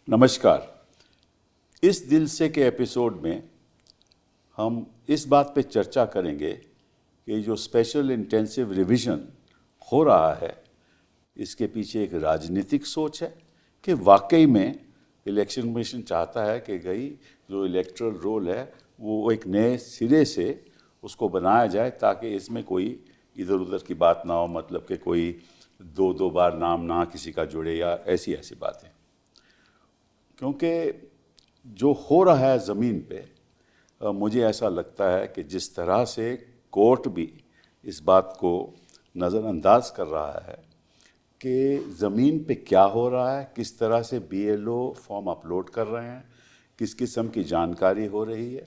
नमस्कार। इस दिल से के एपिसोड में हम इस बात पे चर्चा करेंगे कि जो स्पेशल इंटेंसिव रिवीजन हो रहा है इसके पीछे एक राजनीतिक सोच है कि वाकई में इलेक्शन कमीशन चाहता है कि जो इलेक्टरल रोल है वो एक नए सिरे से उसको बनाया जाए ताकि इसमें कोई इधर उधर की बात ना हो, मतलब कि कोई दो बार नाम ना किसी का जुड़े या ऐसी बातें। क्योंकि जो हो रहा है ज़मीन पे मुझे ऐसा लगता है कि जिस तरह से कोर्ट भी इस बात को नज़रअंदाज कर रहा है कि ज़मीन पे क्या हो रहा है, किस तरह से बीएलओ फॉर्म अपलोड कर रहे हैं, किस किस्म की जानकारी हो रही है।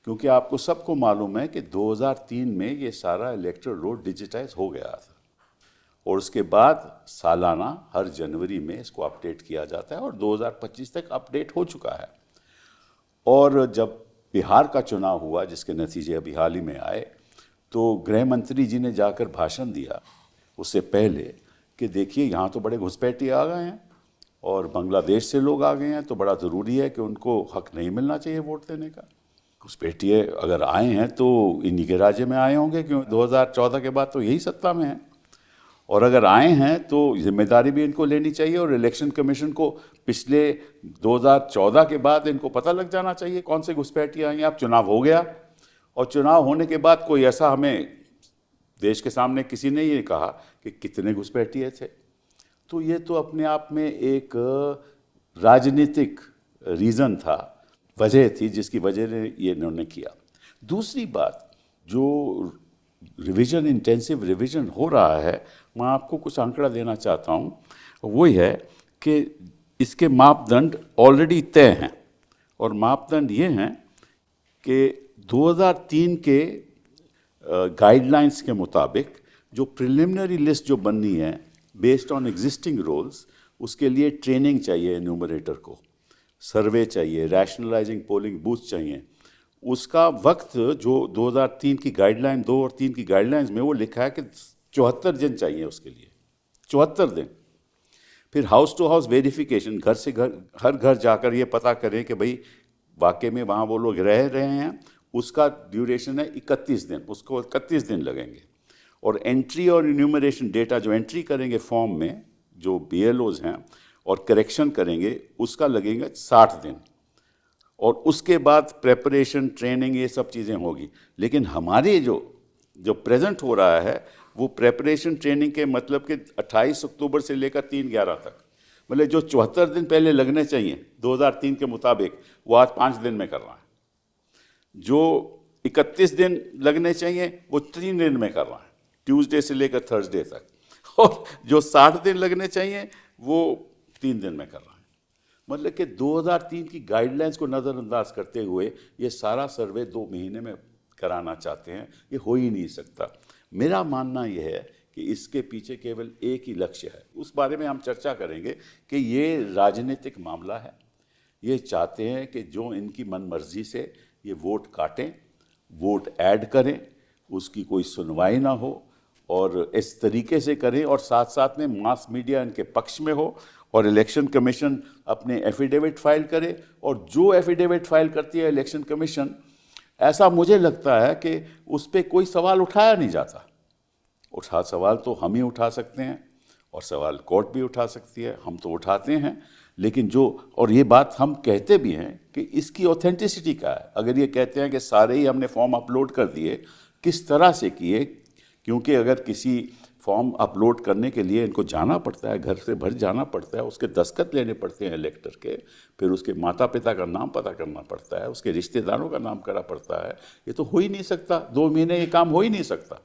क्योंकि आपको सबको मालूम है कि 2003 में ये सारा इलेक्टरल रोल डिजिटाइज हो गया था और उसके बाद सालाना हर जनवरी में इसको अपडेट किया जाता है और 2025 तक अपडेट हो चुका है। और जब बिहार का चुनाव हुआ जिसके नतीजे अभी हाल ही में आए तो गृह मंत्री जी ने जाकर भाषण दिया उससे पहले कि देखिए यहाँ तो बड़े घुसपैठी आ गए हैं और बांग्लादेश से लोग आ गए हैं, तो बड़ा ज़रूरी है कि उनको हक नहीं मिलना चाहिए वोट देने का। घुसपैठिए अगर आए हैं तो इन्हीं के राज्य में आए होंगे, क्यों 2014 के बाद तो यही सत्ता में है, और अगर आए हैं तो जिम्मेदारी भी इनको लेनी चाहिए। और इलेक्शन कमीशन को पिछले 2014 के बाद इनको पता लग जाना चाहिए कौन से घुसपैठी आए हैं। अब चुनाव हो गया और चुनाव होने के बाद कोई ऐसा हमें देश के सामने किसी ने ये कहा कि कितने घुसपैठिए थे, तो ये तो अपने आप में एक राजनीतिक रीज़न था, वजह थी जिसकी वजह ने ये निर्णय किया। दूसरी बात, जो रिवीजन इंटेंसिव रिवीजन हो रहा है, मैं आपको कुछ आंकड़ा देना चाहता हूँ। वो है कि इसके मापदंड ऑलरेडी तय हैं और मापदंड ये हैं कि 2003 के गाइडलाइंस के मुताबिक जो प्रिलिमिनरी लिस्ट जो बननी है बेस्ड ऑन एग्जिस्टिंग रोल्स, उसके लिए ट्रेनिंग चाहिए एन्यूमरेटर को, सर्वे चाहिए, रैशनलाइजिंग पोलिंग बूथ चाहिए। उसका वक्त जो 2003 की गाइडलाइन 2 और 3 की गाइडलाइंस में वो लिखा है कि 74 दिन चाहिए उसके लिए, 74 दिन। फिर हाउस टू हाउस वेरिफिकेशन, घर से घर, हर घर जाकर ये पता करें कि भाई वाकई में वहाँ वो लोग रह रहे हैं, उसका ड्यूरेशन है 31 दिन, उसको 31 दिन लगेंगे। और एंट्री और इन्यूमरेशन डेटा जो एंट्री करेंगे फॉर्म में जो बीएलओज हैं और करेक्शन करेंगे उसका लगेगा 60 दिन। और उसके बाद प्रेपरेशन, ट्रेनिंग, ये सब चीज़ें होगी। लेकिन हमारे जो प्रेजेंट हो रहा है वो प्रेपरेशन ट्रेनिंग के मतलब कि 28 अक्टूबर से लेकर 3/11 तक, मतलब जो 74 दिन पहले लगने चाहिए 2003 के मुताबिक वो आज 5 दिन में कर रहा है। जो 31 दिन लगने चाहिए वो 3 दिन में कर रहा है, ट्यूसडे से लेकर थर्सडे तक। और जो 60 दिन लगने चाहिए वो 3 दिन में कर रहा है। मतलब कि 2003 की गाइडलाइंस को नज़रअंदाज करते हुए ये सारा सर्वे 2 महीने में कराना चाहते हैं, ये हो ही नहीं सकता। मेरा मानना यह है कि इसके पीछे केवल एक ही लक्ष्य है, उस बारे में हम चर्चा करेंगे कि ये राजनीतिक मामला है। ये चाहते हैं कि जो इनकी मनमर्जी से ये वोट काटें, वोट ऐड करें, उसकी कोई सुनवाई ना हो और इस तरीके से करें, और साथ साथ में मास मीडिया इनके पक्ष में हो और इलेक्शन कमीशन अपने एफिडेविट फाइल करे। और जो एफिडेविट फाइल करती है इलेक्शन कमीशन, ऐसा मुझे लगता है कि उस पर कोई सवाल उठाया नहीं जाता। सवाल तो हम ही उठा सकते हैं और सवाल कोर्ट भी उठा सकती है, हम तो उठाते हैं। लेकिन और ये बात हम कहते भी हैं कि इसकी ऑथेंटिसिटी क्या है। अगर ये कहते हैं कि सारे ही हमने फॉर्म अपलोड कर दिए, किस तरह से किए, क्योंकि अगर किसी फॉर्म अपलोड करने के लिए इनको जाना पड़ता है, घर से भर जाना पड़ता है, उसके दस्तखत लेने पड़ते हैं इलेक्टर के, फिर उसके माता पिता का नाम पता करना पड़ता है, उसके रिश्तेदारों का नाम करना पड़ता है। ये तो हो ही नहीं सकता, 2 महीने ये काम हो ही नहीं सकता।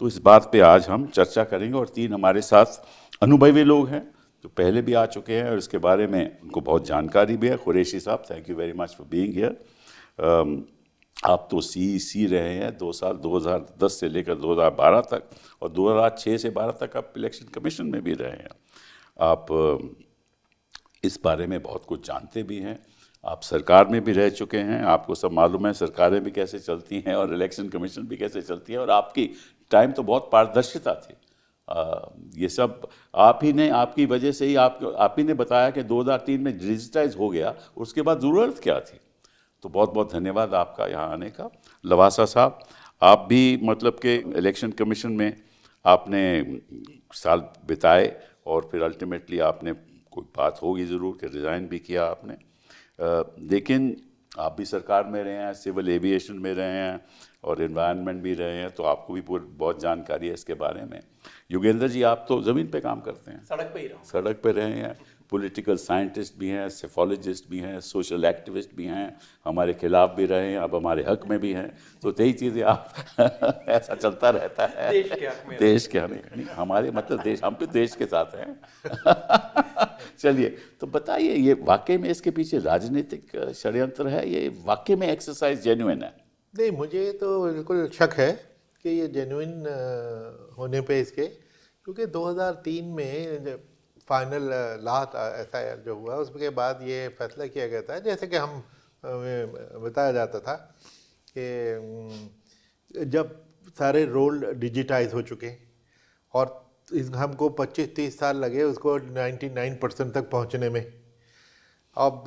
तो इस बात पे आज हम चर्चा करेंगे और 3 हमारे साथ अनुभवी लोग हैं जो पहले भी आ चुके हैं और इसके बारे में उनको बहुत जानकारी भी है। कुरैशी साहब, thank you very much for being here. आप तो सी रहे हैं 2 साल, 2010 से लेकर 2012 तक, और 2006 से 12 तक आप इलेक्शन कमीशन में भी रहे हैं। आप इस बारे में बहुत कुछ जानते भी हैं, आप सरकार में भी रह चुके हैं, आपको सब मालूम है सरकारें भी कैसे चलती हैं और इलेक्शन कमीशन भी कैसे चलती है। और आपकी टाइम तो बहुत पारदर्शिता थी, ये सब आप ही ने, आपकी वजह से ही, आप ही ने बताया कि 2003 में डिजिटाइज हो गया, उसके बाद ज़रूरत क्या थी। तो बहुत बहुत धन्यवाद आपका यहाँ आने का। लवासा साहब, आप भी मतलब कि इलेक्शन कमीशन में आपने साल बिताए और फिर अल्टीमेटली आपने, कोई बात होगी ज़रूर कि रिज़ाइन भी किया आपने, लेकिन आप भी सरकार में रहे हैं, सिविल एविएशन में रहे हैं और एनवायरनमेंट भी रहे हैं, तो आपको भी बहुत जानकारी है इसके बारे में। योगेंद्र जी, आप तो ज़मीन पे काम करते हैं, सड़क पे ही रहो। सड़क पे रहे हैं, पॉलिटिकल साइंटिस्ट भी हैं, सेफोलॉजिस्ट भी हैं, सोशल एक्टिविस्ट भी हैं, हमारे खिलाफ भी रहे हैं, अब हमारे हक में भी हैं, तो यही चीज़ें आप ऐसा चलता रहता है देश के हक में, हमारे मतलब देश, हम तो देश के साथ हैं। चलिए, तो बताइए, ये वाकई में इसके पीछे राजनीतिक षड्यंत्र है, ये वाकई में एक्सरसाइज जेन्युइन है? नहीं, मुझे तो बिल्कुल शक है कि ये जेन्युइन होने पे इसके, क्योंकि 2003 में फाइनल लास्ट एसआईआर जो हुआ उसके बाद ये फैसला किया गया था, जैसे कि हम बताया जाता था कि जब सारे रोल डिजिटाइज हो चुके और हमको 25-30 साल लगे उसको 99% तक पहुंचने में, अब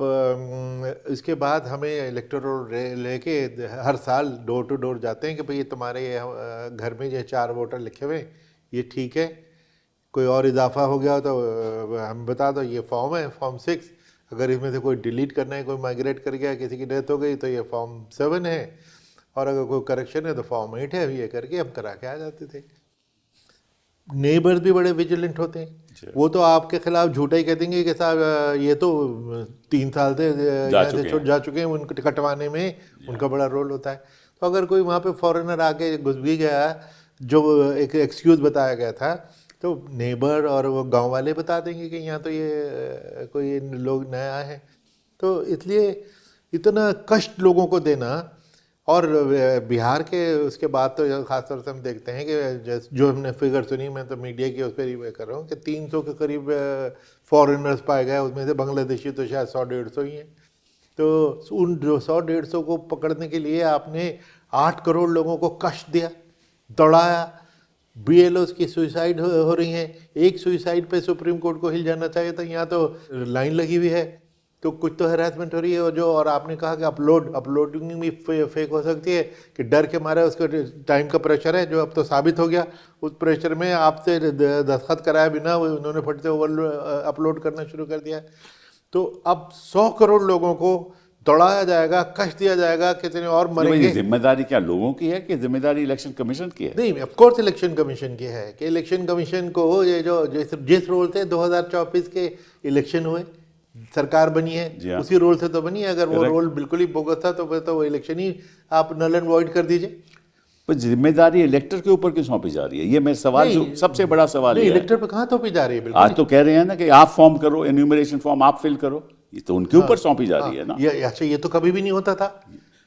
इसके बाद हमें इलेक्टोरल लेके हर साल डोर टू डोर जाते हैं कि भाई तुम्हारे घर में ये 4 वोटर लिखे हुए, ये ठीक है, कोई और इजाफा हो गया तो हम बता दो, ये फॉर्म है फॉर्म 6, अगर इसमें से कोई डिलीट करना है, कोई माइग्रेट कर गया, किसी की डेथ हो गई तो ये फॉर्म 7 है, और अगर कोई करेक्शन है तो फॉर्म 8 है, ये करके हम करा के आ जाते थे। नेबर्स भी बड़े विजिलेंट होते हैं, वो तो आपके खिलाफ झूठा ही कह देंगे कि साहब ये तो 3 साल से जा चुके हैं, उनको कटवाने में उनका बड़ा रोल होता है। तो अगर कोई वहाँ पे फॉरेनर आके घुस भी गया, जो एक एक्सक्यूज़ बताया गया था, तो नेबर और वो गांव वाले बता देंगे कि यहाँ तो ये कोई लोग नया है। तो इसलिए इतना कष्ट लोगों को देना, और बिहार के उसके बाद तो खासतौर से हम देखते हैं कि जो हमने फिगर सुनी, मैं तो मीडिया की उस पर ही कर रहा हूँ कि 300 के करीब फॉरेनर्स पाए गए, उसमें से बांग्लादेशी तो शायद 100-150 ही हैं। तो उन 100-150 को पकड़ने के लिए आपने 8 करोड़ लोगों को कष्ट दिया, दौड़ाया, BLOs की सुसाइड हो रही हैं, एक सुसाइड पे सुप्रीम कोर्ट को हिल जाना चाहिए था, यहाँ तो लाइन लगी हुई है, तो कुछ तो हैरेसमेंट हो रही है। और आपने कहा कि अपलोडिंग भी फेक हो सकती है कि डर के मारे उसका टाइम का प्रेशर है, जो अब तो साबित हो गया, उस प्रेशर में आपसे दस्तखत कराए बिना उन्होंने फट से अपलोड करना शुरू कर दिया। तो अब 100 करोड़ लोगों को दौड़ाया जाएगा, कष्ट दिया जाएगा, कितने और मरेंगे। जिम्मेदारी क्या लोगों की है कि जिम्मेदारी इलेक्शन कमीशन की है? नहीं, ऑफ कोर्स इलेक्शन कमीशन की है कि इलेक्शन कमीशन को ये जो जिस रोल से 2024 के इलेक्शन हुए, सरकार बनी है, उसी रोल से तो बनी है। अगर वो रोल बिल्कुल ही बोगस था तो फिर तो वो इलेक्शन ही आप नल एंड वॉइड कर दीजिए। पर जिम्मेदारी इलेक्टर के ऊपर क्यों सौंपी जा रही है? ये मेरा सवाल, जो सबसे बड़ा सवाल है। इलेक्टर पे कहाँ सौंपी जा रही है? आज तो कह रहे हैं ना कि आप फॉर्म करो, एन्यूमरेशन फॉर्म आप फिल करो, ये तो उनके ऊपर सौंपी जा रही है ना। ये तो कभी भी नहीं होता था,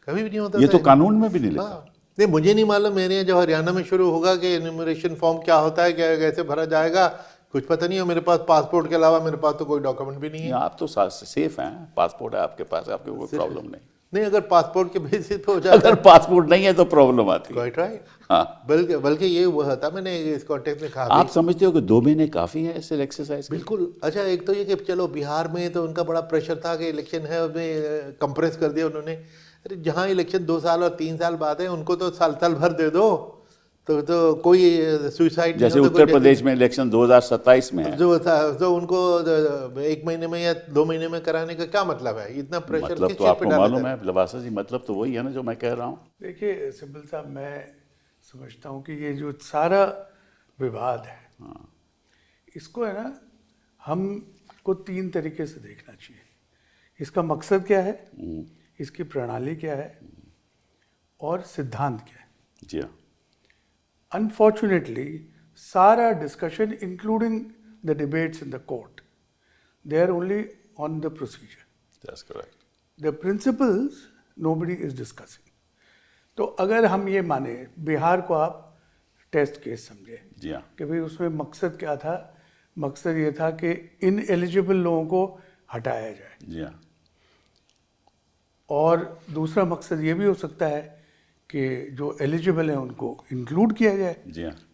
कभी भी नहीं होता था, ये तो कानून में भी नहीं लिखा। नहीं, मुझे नहीं मालूम, मेरे जो हरियाणा में शुरू होगा कि एन्यूमरेशन फॉर्म क्या होता है, क्या कैसे भरा जाएगा, कुछ पता नहीं है। मेरे पास पासपोर्ट के अलावा मेरे पास तो कोई डॉक्यूमेंट भी नहीं है। आप तो सेफ हैं, पासपोर्ट है आपके पास, आपको कोई प्रॉब्लम नहीं। अगर पासपोर्ट के बेसिस पे हो जाता, अगर पासपोर्ट नहीं है तो प्रॉब्लम आती है। राइट। हाँ, बल्कि ये हुआ था, मैंने इस कॉन्टेक्स्ट में कहा, आप समझते हो कि 2 महीने काफी है इस एक्सरसाइज? बिल्कुल। अच्छा, एक तो ये कि चलो बिहार में तो उनका बड़ा प्रेशर था कि इलेक्शन है, उसमें कंप्रेस कर दिया उन्होंने। अरे जहाँ इलेक्शन 2 साल और 3 साल बाद है, उनको तो साल भर दे दो, तो कोई सुसाइड, जैसे उत्तर प्रदेश में इलेक्शन 2027 में है, जो उनको 1 महीने में या 2 महीने में कराने का क्या मतलब है? इतना प्रेशर मतलब तो आपको मालूम है लवासा जी, मतलब तो वही है ना जो मैं कह रहा हूँ। देखिए सिब्बल साहब, मैं समझता हूँ कि ये जो सारा विवाद है, इसको है ना, हमको 3 तरीके से देखना चाहिए। इसका मकसद क्या है, इसकी प्रणाली क्या है, और सिद्धांत क्या है। जी हाँ। Unfortunately, सारा discussion, including the debates in the court, they are only on the procedure. That's correct. The principles nobody is discussing. तो अगर हम ये माने, बिहार को आप टेस्ट केस समझे कि भाई उसमें मकसद क्या था, मकसद ये था कि इनएलिजिबल लोगों को हटाया जाए, और दूसरा मकसद ये भी हो सकता है कि जो एलिजिबल है उनको इंक्लूड किया जाए।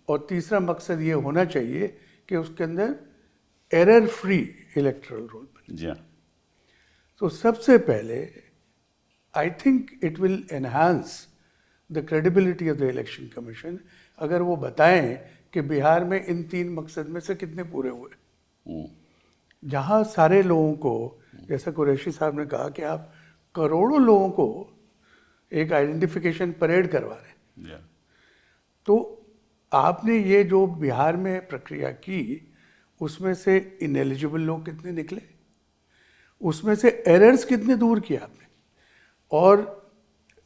और तीसरा मकसद ये होना चाहिए कि उसके अंदर एरर फ्री इलेक्टोरल रोल बने। जी हाँ। तो सबसे पहले I think it will enhance the credibility of the election commission अगर वो बताएं कि बिहार में इन 3 मकसद में से कितने पूरे हुए। जहाँ सारे लोगों को, जैसा कुरैशी साहब ने कहा कि आप करोड़ों लोगों को एक आइडेंटिफिकेशन परेड करवा रहे हैं, जी हाँ। तो आपने ये जो बिहार में प्रक्रिया की उसमें से इनएलिजिबल लोग कितने निकले, उसमें से एरर्स कितने दूर किए आपने। और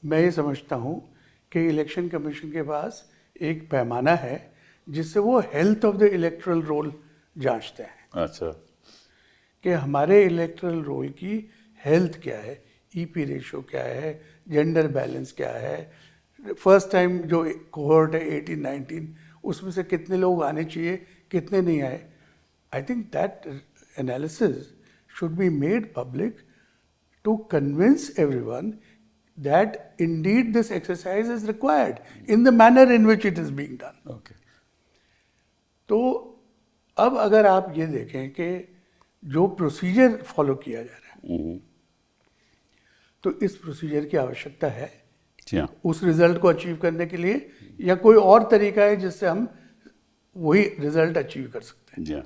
मैं ये समझता हूँ कि इलेक्शन कमीशन के पास एक पैमाना है जिससे वो health of the electoral roll जांचते हैं अच्छा। कि हमारे इलेक्टोरल रोल की हेल्थ क्या है, ईपी रेशो क्या है, जेंडर बैलेंस क्या है, फर्स्ट टाइम जो कोहॉर्ट है 18-19 उसमें से कितने लोग आने चाहिए, कितने नहीं आए। I think that analysis should be made public to convince everyone that indeed this exercise is required in the manner in which it is being done. Okay. तो अब अगर आप ये देखें कि जो प्रोसीजर फॉलो किया जा रहा है तो इस प्रोसीजर की आवश्यकता है जी हाँ। उस रिजल्ट को अचीव करने के लिए, या कोई और तरीका है जिससे हम वही रिजल्ट अचीव कर सकते हैं। जी हाँ।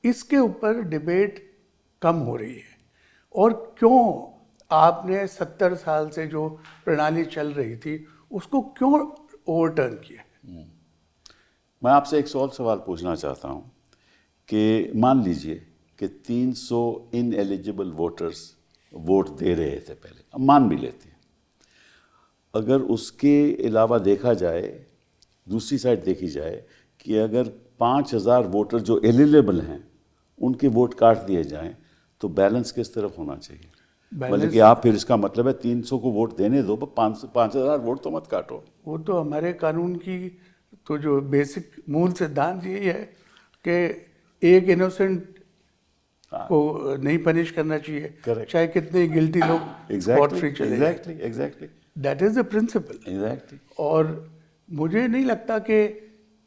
इसके ऊपर डिबेट कम हो रही है। और क्यों आपने 70 साल से जो प्रणाली चल रही थी उसको क्यों ओवरटर्न किया? मैं आपसे एक सवाल पूछना चाहता हूँ कि मान लीजिए कि 300 इनएलिजिबल वोटर्स वोट दे रहे थे पहले, अब मान भी लेते हैं, अगर उसके अलावा देखा जाए, दूसरी साइड देखी जाए कि अगर 5000 वोटर जो एलिजिबल हैं उनके वोट काट दिए जाएं तो बैलेंस किस तरफ होना चाहिए? मतलब कि आप फिर इसका मतलब है 300 को वोट देने दो, 5000 वोट तो मत काटो। वो तो हमारे कानून की तो जो बेसिक मूल सिद्धांत यही है कि एक इनोसेंट को नहीं पनिश करना चाहिए, Correct. चाहे कितने गिल्टी लोग स्पॉट फ्री चले जाएं। Exactly that is the principle. Exactly. और मुझे नहीं लगता कि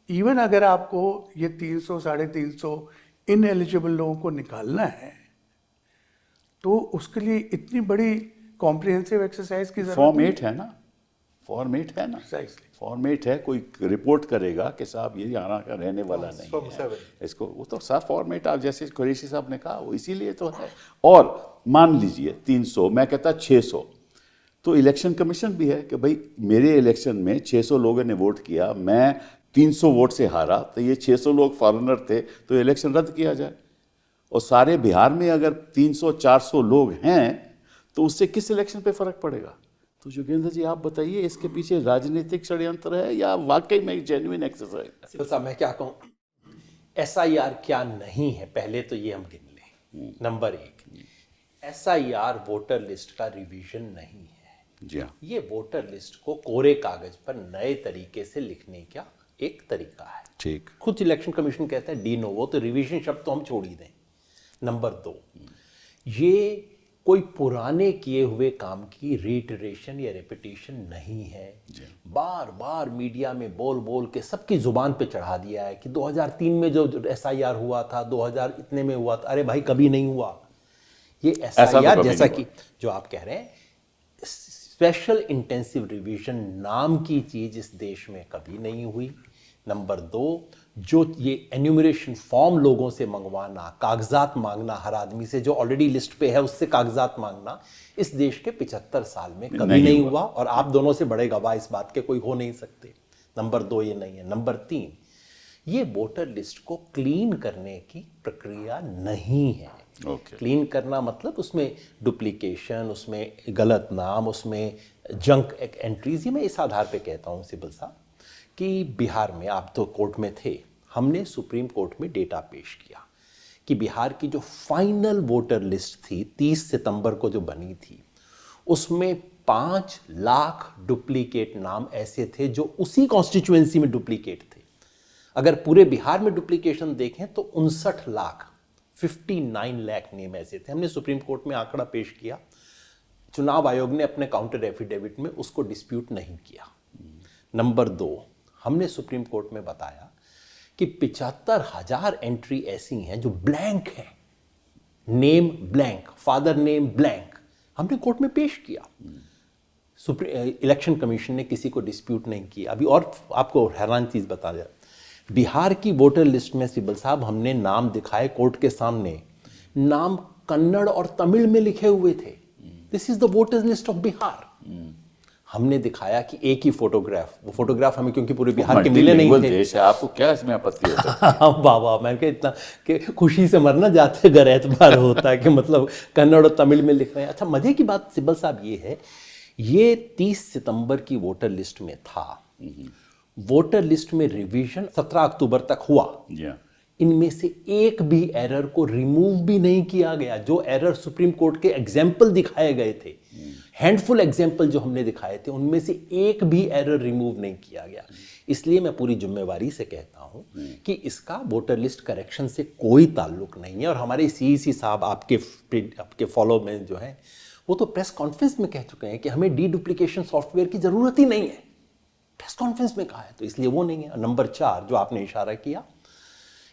इवन अगर आपको ये 300 350 इनएलिजिबल लोगों को निकालना है तो उसके लिए इतनी बड़ी कॉम्प्रिहेंसिव एक्सरसाइज की जरूरत फॉर्मेट है ना, फॉर्मेट है ना, Precisely. फॉर्मेट है। कोई रिपोर्ट करेगा कि साहब ये यहाँ का रहने वाला नहीं Form है, 7. इसको वो तो साफ फॉर्मेट, आप जैसे कुरैशी साहब ने कहा वो इसीलिए तो है। और मान लीजिए 300, मैं कहता 600, तो इलेक्शन कमीशन भी है कि भाई मेरे इलेक्शन में 600 लोगों ने वोट किया, मैं 300 वोट से हारा, तो ये 600 लोग फॉरेनर थे तो इलेक्शन रद्द किया जाए। और सारे बिहार में अगर 300-400 लोग हैं तो उससे किस इलेक्शन पे फर्क पड़ेगा? तो योगेंद्र जी आप बताइए, इसके पीछे राजनीतिक षड्यंत्र है या वाकई में एक जेन्युइन एक्सरसाइज है? सिब्बल साहब मैं क्या कहूँ, SIR क्या नहीं है पहले तो ये हम गिन लें। नंबर 1, SIR वोटर लिस्ट का रिवीजन नहीं है। जी हाँ। ये वोटर लिस्ट को कोरे कागज पर नए तरीके से लिखने का एक तरीका है। ठीक। खुद इलेक्शन कमीशन कहता है डी नोवो, तो रिवीजन शब्द तो हम छोड़ ही दें। नंबर 2, ये कोई पुराने किए हुए काम की रीइटरेशन या रेपिटेशन नहीं है। बार बार मीडिया में बोल बोल के सबकी जुबान पे चढ़ा दिया है कि 2003 में जो SIR हुआ था, 2000 इतने में हुआ था। अरे भाई कभी नहीं हुआ ये SIR, जैसा कि जो आप कह रहे हैं स्पेशल इंटेंसिव रिवीजन नाम की चीज इस देश में कभी नहीं हुई। नंबर 2, जो ये एन्यूमरेशन फॉर्म लोगों से मंगवाना, कागजात मांगना, हर आदमी से जो ऑलरेडी लिस्ट पे है उससे कागजात मांगना, इस देश के 75 साल में कभी नहीं हुआ। और आप दोनों से बड़े गवाह इस बात के कोई हो नहीं सकते। नंबर 2 ये नहीं है। नंबर 3, ये वोटर लिस्ट को क्लीन करने की प्रक्रिया नहीं है। क्लीन करना मतलब उसमें डुप्लीकेशन, उसमें गलत नाम, उसमें जंक एंट्रीज। ये मैं इस आधार पे कहता हूँ सिब्बल साहब कि बिहार में, आप तो कोर्ट में थे, हमने सुप्रीम कोर्ट में डेटा पेश किया कि बिहार की जो फाइनल वोटर लिस्ट थी 30 सितंबर को जो बनी थी, उसमें 5 लाख डुप्लीकेट नाम ऐसे थे जो उसी कॉन्स्टिट्यूएंसी में डुप्लीकेट थे। अगर पूरे बिहार में डुप्लीकेशन देखें तो 59 लाख नेम ऐसे थे। हमने सुप्रीम कोर्ट में आंकड़ा पेश किया, चुनाव आयोग ने अपने काउंटर एफिडेविट में उसको डिस्प्यूट नहीं किया। नंबर 2, हमने सुप्रीम कोर्ट में बताया कि 75,000 एंट्री ऐसी हैं जो ब्लैंक हैं, name blank, father name blank, हमने कोर्ट में पेश किया। इलेक्शन कमीशन ने किसी को डिस्प्यूट नहीं किया। अभी और आपको हैरान चीज बता दिया, बिहार की वोटर लिस्ट में सिब्बल साहब हमने नाम दिखाए कोर्ट के सामने, नाम कन्नड़ और तमिल में लिखे हुए थे। This is the voters list of Bihar. हमने दिखाया कि एक ही फोटोग्राफ, वो फोटोग्राफ हमें क्योंकि पूरे बिहार के मिले नहीं थे। देश है, आपको क्या इसमें आपत्ति होता है? हाँ बाबा, मैं क्या इतना कि खुशी से मरना जाते घर एतबार होता है कि मतलब कन्नड़ और तमिल में लिख रहे हैं। अच्छा, मजे की बात सिब्बल साहब ये है, ये 30 सितंबर की वोटर लिस्ट में था। वोटर लिस्ट में रिवीजन 17 अक्टूबर तक हुआ। इनमें से एक भी एरर को रिमूव भी नहीं किया गया। जो एरर सुप्रीम कोर्ट के एग्जाम्पल दिखाए गए थे, हैंडफुल एग्जाम्पल जो हमने दिखाए थे, उनमें से एक भी एरर रिमूव नहीं किया गया। इसलिए मैं पूरी जिम्मेवारी से कहता हूं कि इसका वोटर लिस्ट करेक्शन से कोई ताल्लुक नहीं है। और हमारे सीईसी साहब आपके फॉलो में जो है, वो तो प्रेस कॉन्फ्रेंस में कह चुके हैं कि हमें डीडुप्लीकेशन सॉफ्टवेयर की जरूरत ही नहीं है। प्रेस कॉन्फ्रेंस में कहा है, तो इसलिए वो नहीं है। नंबर 4 जो आपने इशारा किया,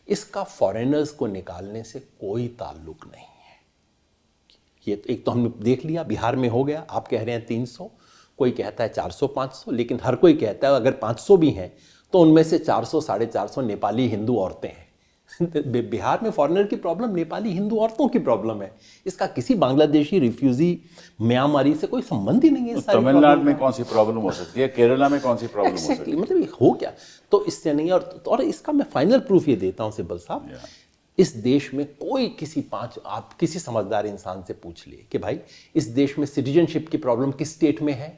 इसका फॉरेनर्स को निकालने से कोई ताल्लुक नहीं है। ये एक तो हमने देख लिया, बिहार में हो गया। आप कह रहे हैं 300, कोई कहता है 400-500, लेकिन हर कोई कहता है अगर 500 भी हैं तो उनमें से 400-450 नेपाली हिंदू औरतें हैं। बिहार में फॉरेनर की प्रॉब्लम नेपाली हिंदू औरतों की प्रॉब्लम है। इसका किसी बांग्लादेशी रिफ्यूजी म्यांमारी से कोई संबंध ही नहीं है। तमिलनाडु में कौन सी प्रॉब्लम हो सकती है, केरला में कौन सी प्रॉब्लम हो सकती है? मतलब हो क्या, तो इससे नहीं। और इसका मैं फाइनल प्रूफ ये देता हूं सिब्बल साहब, इस देश में कोई आप किसी समझदार इंसान से पूछ लिए कि भाई इस देश में सिटीजनशिप की प्रॉब्लम किस स्टेट में है,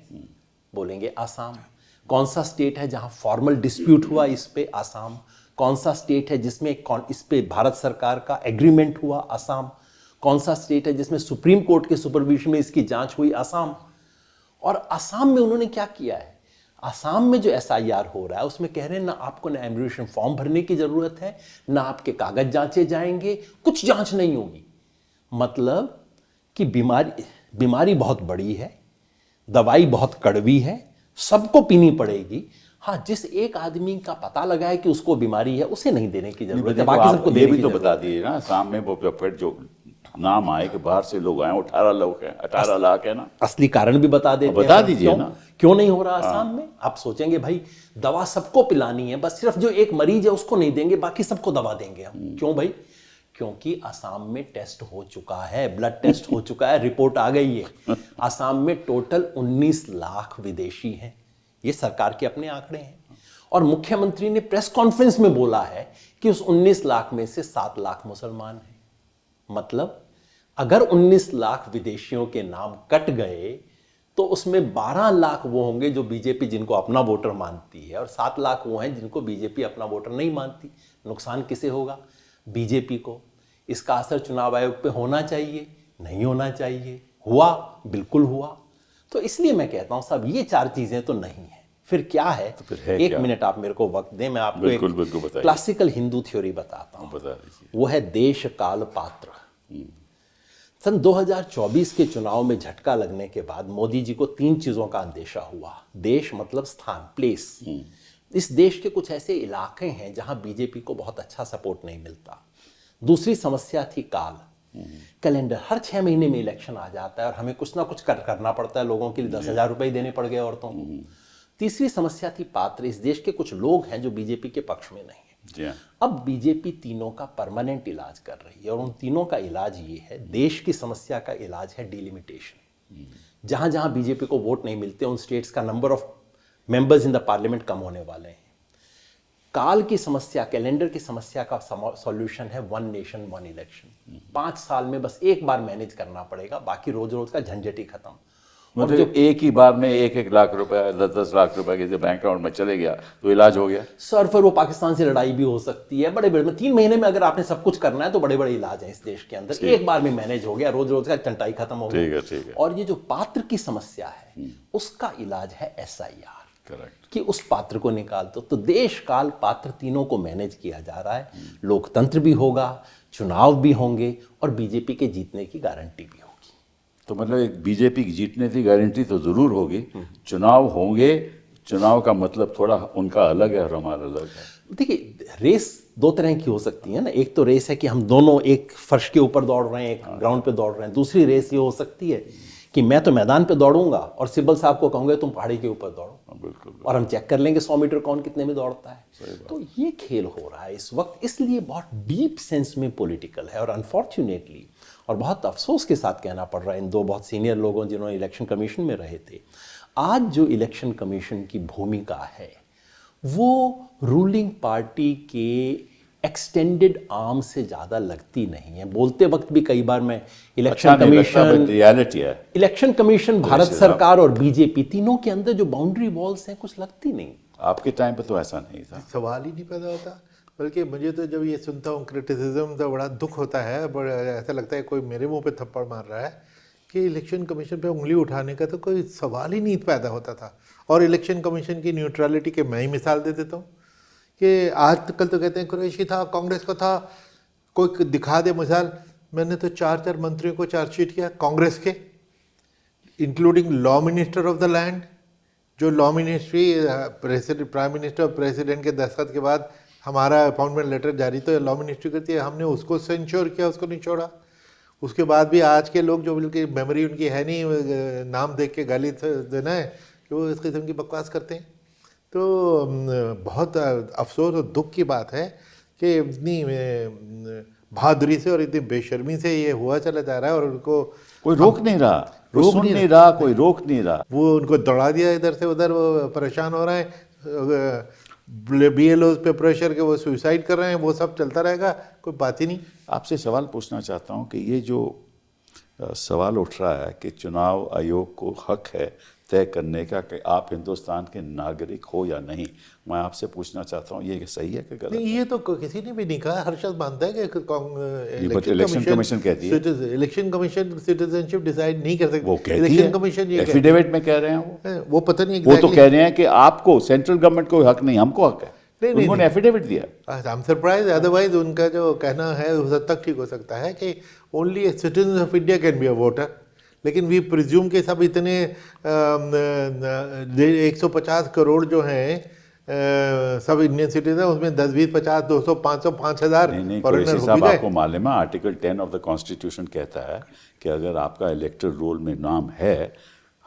बोलेंगे आसाम। कौन सा स्टेट है जहां फॉर्मल डिस्प्यूट हुआ इस पे, आसाम। कौन सा स्टेट है जिसमें इस पे भारत सरकार का एग्रीमेंट हुआ, आसाम। कौन सा स्टेट है जिसमें सुप्रीम कोर्ट के सुपरविजन में इसकी जांच हुई, आसाम। और आसाम में उन्होंने क्या किया है, आसाम में जो एसआईआर हो रहा है उसमें कह रहे हैं ना आपको ना एम्ब्रेशन फॉर्म भरने की जरूरत है, ना आपके कागज जांचे जाएंगे, कुछ जांच नहीं होगी। मतलब कि बीमारी बहुत बड़ी है, दवाई बहुत कड़वी है, सबको पीनी पड़ेगी। हाँ, जिस एक आदमी का पता लगा है कि उसको बीमारी है, उसे नहीं देने की जरूरत है, बाकी सबको ये देने भी की तो जरूरत बता दिए ना, आसाम में वो फिर जो नाम आए कि बाहर से लोग आए, 18 लोग हैं, 18 लाख है ना। असली कारण भी बता देते हैं। बता दीजिए ना, क्यों नहीं हो रहा आसाम में? आप सोचेंगे भाई दवा सबको पिलानी है, बस सिर्फ जो एक मरीज है उसको नहीं देंगे, बाकी सबको दवा देंगे हम। क्यों भाई? क्योंकि आसाम में टेस्ट हो चुका है, ब्लड टेस्ट हो चुका है, रिपोर्ट आ गई है। आसाम में टोटल 19 लाख विदेशी हैं, ये सरकार के अपने आंकड़े हैं। और मुख्यमंत्री ने प्रेस कॉन्फ्रेंस में बोला है कि उस 19 लाख में से 7 लाख मुसलमान हैं। मतलब अगर 19 लाख विदेशियों के नाम कट गए तो उसमें 12 लाख वो होंगे जो बीजेपी जिनको अपना वोटर मानती है, और 7 लाख वो हैं जिनको बीजेपी अपना वोटर नहीं मानती। नुकसान किसे होगा? बीजेपी को। इसका असर चुनाव आयोग पे होना चाहिए, नहीं होना चाहिए? हुआ, बिल्कुल हुआ। तो इसलिए मैं कहता हूं साहब, ये 4 चीजें तो नहीं है। फिर क्या है? तो फिर है एक क्या? मिनट आप मेरे को वक्त दें, मैं आपको बिल्कुल, एक बिल्कुल बताइए। क्लासिकल हिंदू थ्योरी बताता हूं। बता दीजिए। वो है देश काल पात्र। सन 2024 के चुनाव में झटका लगने के बाद मोदी जी को 3 चीजों का अंदेशा हुआ। देश मतलब स्थान, प्लेस। इस देश के कुछ ऐसे इलाके हैं जहां बीजेपी को बहुत अच्छा सपोर्ट नहीं मिलता। दूसरी समस्या थी काल, कैलेंडर। हर 6 महीने में इलेक्शन आ जाता है और हमें कुछ ना कुछ करना पड़ता है। लोगों के लिए 10,000 रुपए देने पड़ गए औरतों को। तीसरी समस्या थी पात्र। इस देश के कुछ लोग हैं जो बीजेपी के पक्ष में नहीं है। अब बीजेपी तीनों का परमानेंट इलाज कर रही है, और उन तीनों का इलाज ये है, देश की समस्या का इलाज है डिलिमिटेशन। जहां जहां बीजेपी को वोट नहीं मिलते उन स्टेट्स का number of members in the parliament कम होने वाले हैं। काल की समस्या, कैलेंडर की समस्या का सॉल्यूशन है 1 नेशन 1 इलेक्शन। 5 साल में बस एक बार मैनेज करना पड़ेगा, बाकी रोज रोज का झंझट ही खत्म। मतलब जो एक ही बार में 1-1 लाख रुपए, 10-10 लाख रुपए के बैंक अकाउंट में चले गया तो इलाज हो गया। सर फिर वो पाकिस्तान से लड़ाई भी हो सकती है। बड़े 3 महीने में अगर आपने सब कुछ करना है तो बड़े बड़े इलाज हैं इस देश के अंदर। एक बार में मैनेज हो गया, रोज रोज का चंटाई खत्म हो गया। ठीक है। और ये जो पात्र की समस्या है उसका इलाज है SIR। करेक्ट। कि उस पात्र को निकाल दो। तो देश काल पात्र तीनों को मैनेज किया जा रहा है। लोकतंत्र भी होगा, चुनाव भी होंगे, और बीजेपी के जीतने की गारंटी भी होगी। तो मतलब एक बीजेपी की जीतने की गारंटी तो जरूर होगी, चुनाव होंगे, चुनाव का मतलब थोड़ा उनका अलग है और हमारा अलग है। देखिए, रेस दो तरह की हो सकती है ना। एक तो रेस है कि हम दोनों एक फर्श के ऊपर दौड़ रहे हैं, एक ग्राउंड पे दौड़ रहे हैं। दूसरी रेस ये हो सकती है कि मैं तो मैदान पे दौड़ूंगा और सिब्बल साहब को कहूंगा तुम पहाड़ी के ऊपर दौड़ो, बिल्कुल। और हम चेक कर लेंगे 100 मीटर कौन कितने में दौड़ता है। तो ये खेल हो रहा है इस वक्त, इसलिए बहुत डीप सेंस में पॉलिटिकल है। और अनफॉर्चुनेटली, और बहुत अफसोस के साथ कहना पड़ रहा है इन दो बहुत सीनियर लोगों जिन्होंने इलेक्शन कमीशन में रहे थे, आज जो इलेक्शन कमीशन की भूमिका है वो रूलिंग पार्टी के एक्सटेंडेड आर्म से ज़्यादा लगती नहीं है। बोलते वक्त भी कई बार मैं इलेक्शन कमीशन, रियलिटी है, इलेक्शन कमीशन, भारत सरकार और बीजेपी तीनों के अंदर जो बाउंड्री वॉल्स हैं कुछ लगती नहीं। आपके टाइम पे तो ऐसा नहीं था, सवाल ही नहीं पैदा होता। बल्कि मुझे तो जब ये सुनता हूँ क्रिटिसिज्म तो बड़ा दुख होता है, बड़ा ऐसा लगता है कोई मेरे मुंह पे थप्पड़ मार रहा है कि इलेक्शन कमीशन पे उंगली उठाने का तो कोई सवाल ही नहीं पैदा होता था। और इलेक्शन कमीशन की न्यूट्रलिटी के मैं ही मिसाल दे देता हूँ कि आज कल तो कहते हैं कुरैशी था, कांग्रेस का था, कोई दिखा दे मिसाल। मैंने तो 4 मंत्रियों को चार्जशीट किया कांग्रेस के, including law minister of the land, जो लॉ मिनिस्ट्री प्राइम मिनिस्टर और प्रेसिडेंट के दस्तखत के बाद हमारा अपॉइंटमेंट लेटर जारी तो लॉ मिनिस्ट्री करती है, हमने उसको सेंश्योर किया, उसको नहीं छोड़ा। उसके बाद भी आज के लोग जो बिल्कुल मेमोरी उनकी है नहीं, नाम देख के गाली देना है कि वो इस किस्म की बकवास करते हैं। तो बहुत अफसोस और दुख की बात है कि इतनी बहादुरी से और इतनी बेशर्मी से ये हुआ चला जा रहा है और उनको कोई रोक नहीं रहा, कोई सुन नहीं रहा, कोई रोक नहीं रहा। वो उनको दौड़ा दिया इधर से उधर, वो परेशान हो रहे हैं, BLOs पे प्रेशर के वो सुसाइड कर रहे हैं, वो सब चलता रहेगा, कोई बात ही नहीं। आपसे सवाल पूछना चाहता हूं कि ये जो सवाल उठ रहा है कि चुनाव आयोग को हक है तय करने का कि आप हिंदुस्तान के नागरिक हो या नहीं, मैं आपसे पूछना चाहता हूँ ये सही है कि गलत? नहीं, ये तो किसी ने भी नहीं कहा। हर शख्स मानता है कि इलेक्शन कमीशन कहती है, इलेक्शन कमीशन सिटीजनशिप डिसाइड नहीं कर सकती। वो कहती इलेक्शन है, कमीशन ये एफिडेविट में कह रहे हैं वो पता नहीं, वो तो कह रहे हैं कि आपको सेंट्रल गवर्नमेंट को हक नहीं, हमको हक है। नहीं, उन्होंने एफिडेविट दिया। I am surprise. अदरवाइज उनका जो कहना है उस हद तक ठीक हो सकता है कि only citizen of India can be a voter, लेकिन वी प्रिज्यूम के सब इतने 150 करोड़ जो हैं सब इंडियन सिटीजन, उसमें 10, 20, 50, 200, 500, 5000 फॉरेनर साहब, आपको मालूम है आर्टिकल 10 ऑफ द कॉन्स्टिट्यूशन कहता है कि अगर आपका इलेक्टोरल रोल में नाम है,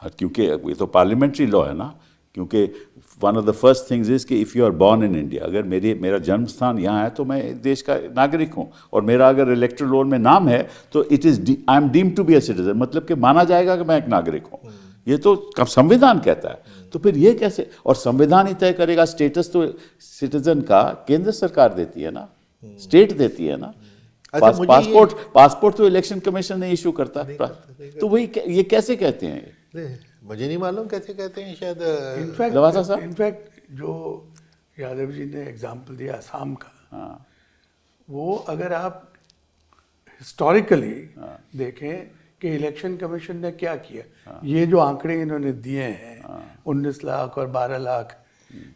क्योंकि ये तो पार्लियामेंट्री लॉ है ना, क्योंकि one of the first things is कि if you are born in India, अगर मेरा जन्म स्थान यहाँ है तो मैं देश का नागरिक हूँ, और मेरा अगर इलेक्टोरल रोल में नाम है तो it is I am deemed to be a citizen, मतलब कि माना जाएगा कि मैं एक नागरिक हूँ। ये तो संविधान कहता है। तो फिर ये कैसे, और संविधान ही तय करेगा? स्टेटस तो सिटीजन का केंद्र सरकार देती है ना, स्टेट देती है ना। पासपोर्ट तो इलेक्शन कमीशन ने इशू करता है, तो वही ये कैसे कहते हैं? मुझे नहीं मालूम कैसे कहते हैं, शायद इनफैक्ट जो यादव जी ने एग्जाम्पल दिया असम का, हाँ, वो अगर आप हिस्टोरिकली देखें कि इलेक्शन कमीशन ने क्या किया, ये जो आंकड़े इन्होंने दिए हैं 19 लाख और 12 लाख,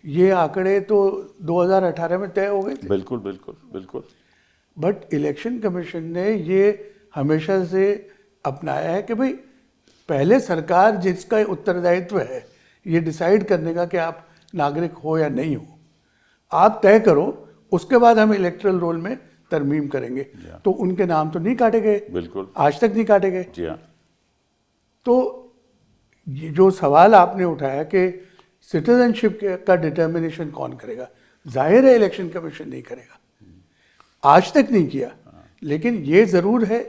ये आंकड़े तो 2018 में तय हो गए थे। बिल्कुल बिल्कुल बिल्कुल। बट इलेक्शन कमीशन ने ये हमेशा से अपनाया है कि भाई पहले सरकार जिसका उत्तरदायित्व है ये डिसाइड करने का कि आप नागरिक हो या नहीं हो, आप तय करो, उसके बाद हम इलेक्टोरल रोल में तरमीम करेंगे। तो उनके नाम तो नहीं काटे गए, बिल्कुल, आज तक नहीं काटे गए। जी हाँ। तो ये जो सवाल आपने उठाया कि सिटीजनशिप का डिटर्मिनेशन कौन करेगा, जाहिर है इलेक्शन कमीशन नहीं करेगा, आज तक नहीं किया। लेकिन ये ज़रूर है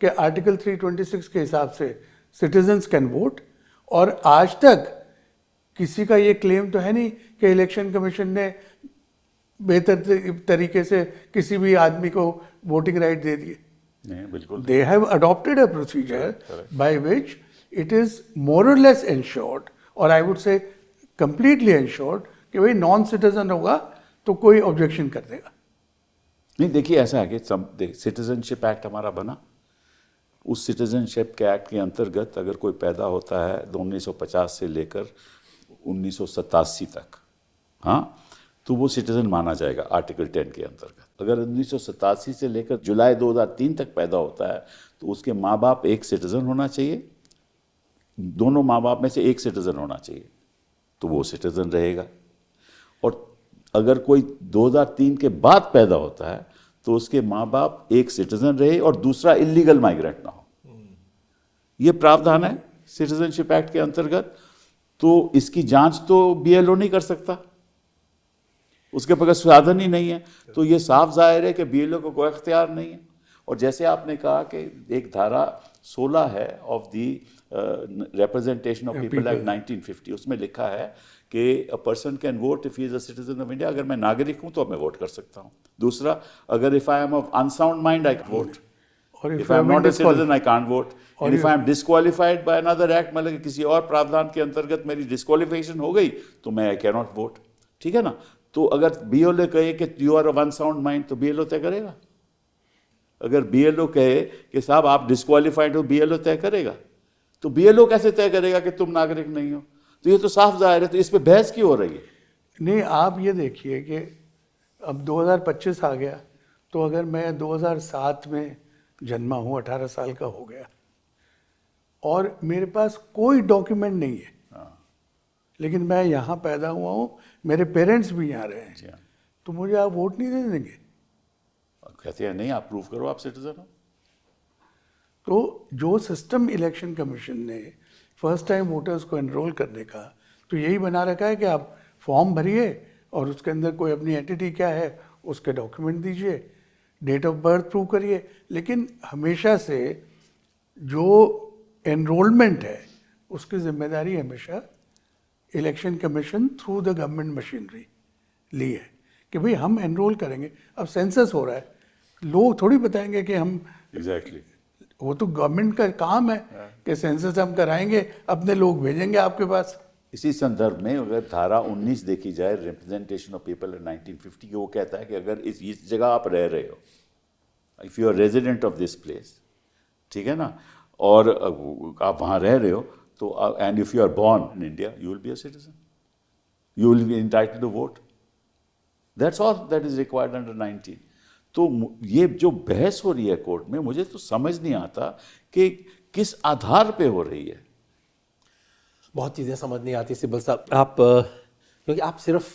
कि आर्टिकल 326 के हिसाब से सिटीजन्स कैन वोट, और आज तक किसी का ये क्लेम तो है नहीं कि इलेक्शन कमीशन ने बेहतर तरीके से किसी भी आदमी को वोटिंग राइट दे दिए। नहीं, बिल्कुल। They have adopted a procedure by which it is more और लेस इंश्योर्ड, और I would say completely insured कि भाई नॉन सिटीजन होगा तो कोई ऑब्जेक्शन कर देगा। नहीं, देखिए ऐसा है कि सिटीजनशिप एक्ट हमारा बना, उस सिटीजनशिप के एक्ट के अंतर्गत अगर कोई पैदा होता है 1950 से लेकर 1987 तक, हाँ, तो वो सिटीजन माना जाएगा आर्टिकल 10 के अंतर्गत। अगर 1987 से लेकर जुलाई 2003 तक पैदा होता है तो उसके माँ बाप एक सिटीजन होना चाहिए, दोनों माँ बाप में से एक सिटीजन होना चाहिए, तो वो सिटीजन रहेगा। और अगर कोई 2003 के बाद पैदा होता है तो उसके माँ बाप एक सिटीजन रहे और दूसरा इलीगल माइग्रेंट ना हो। ये प्रावधान है सिटीजनशिप एक्ट के अंतर्गत। तो इसकी जांच तो बीएलओ नहीं कर सकता, उसके पास साधन ही नहीं है। तो ये साफ जाहिर है कि बीएलओ को कोई अख्तियार नहीं है। और जैसे आपने कहा कि एक धारा 16 है of the representation of people act 1950, उसमें लिखा है कि a person can vote if he is a citizen of India. अगर मैं नागरिक हूं तो मैं वोट कर सकता हूं। दूसरा, अगर if I am of unsound mind I can vote, और if I am not a citizen I can't vote, and if I am disqualified by another act, मतलब किसी और प्रावधान के अंतर्गत मेरी डिस्क्वालिफिकेशन हो गई तो मैं आई कैन नॉट वोट। ठीक है ना। तो अगर बीएलओ कहे कि you are of unsound mind तो बीएलओ तय करेगा। अगर बीएलओ कहे कि साहब आप डिस्क्वालिफाइड हो, बीएलओ तय करेगा। तो बीएलओ कैसे तय करेगा कि तुम नागरिक नहीं हो? तो ये तो साफ जाहिर है। तो इस पे बहस क्यों हो रही है? नहीं, आप ये देखिए कि अब 2025 आ गया, तो अगर मैं 2007 में जन्मा हूँ, 18 साल का हो गया, और मेरे पास कोई डॉक्यूमेंट नहीं है, लेकिन मैं यहाँ पैदा हुआ हूँ, मेरे पेरेंट्स भी यहाँ रहे हैं, जी हाँ। तो मुझे आप वोट नहीं दे देंगे? कहते हैं नहीं, आप प्रूव करो आप सिटीजन हो। तो जो सिस्टम इलेक्शन कमीशन ने फर्स्ट टाइम वोटर्स को एनरोल करने का, तो यही बना रखा है कि आप फॉर्म भरिए और उसके अंदर कोई अपनी एंटिटी क्या है उसके डॉक्यूमेंट दीजिए, डेट ऑफ बर्थ प्रूव करिए। लेकिन हमेशा से जो एनरोलमेंट है उसकी जिम्मेदारी हमेशा election commission through the government machinery ली है कि भाई हम एनरोल करेंगे। अब सेंसस हो रहा है, लोग थोड़ी बताएंगे कि हम एग्जैक्टली वो तो गवर्नमेंट का काम है कि सेंसस हम कराएंगे, अपने लोग भेजेंगे आपके पास। इसी संदर्भ में अगर धारा 19 देखी जाए रिप्रेजेंटेशन ऑफ पीपल इन 1950 की, वो कहता है कि अगर इस जगह आप रह रहे हो, if you are resident of this place, ठीक है ना, और आप वहाँ रह रहे हो, तो and if you are born in India you will be a citizen, you will be entitled to vote. That's all that is required under 19। तो ये जो बहस हो रही है कोर्ट में, मुझे तो समझ नहीं आता कि किस आधार पे हो रही है। बहुत चीज़ें समझ नहीं आती सिब्बल साहब। आप क्योंकि आप सिर्फ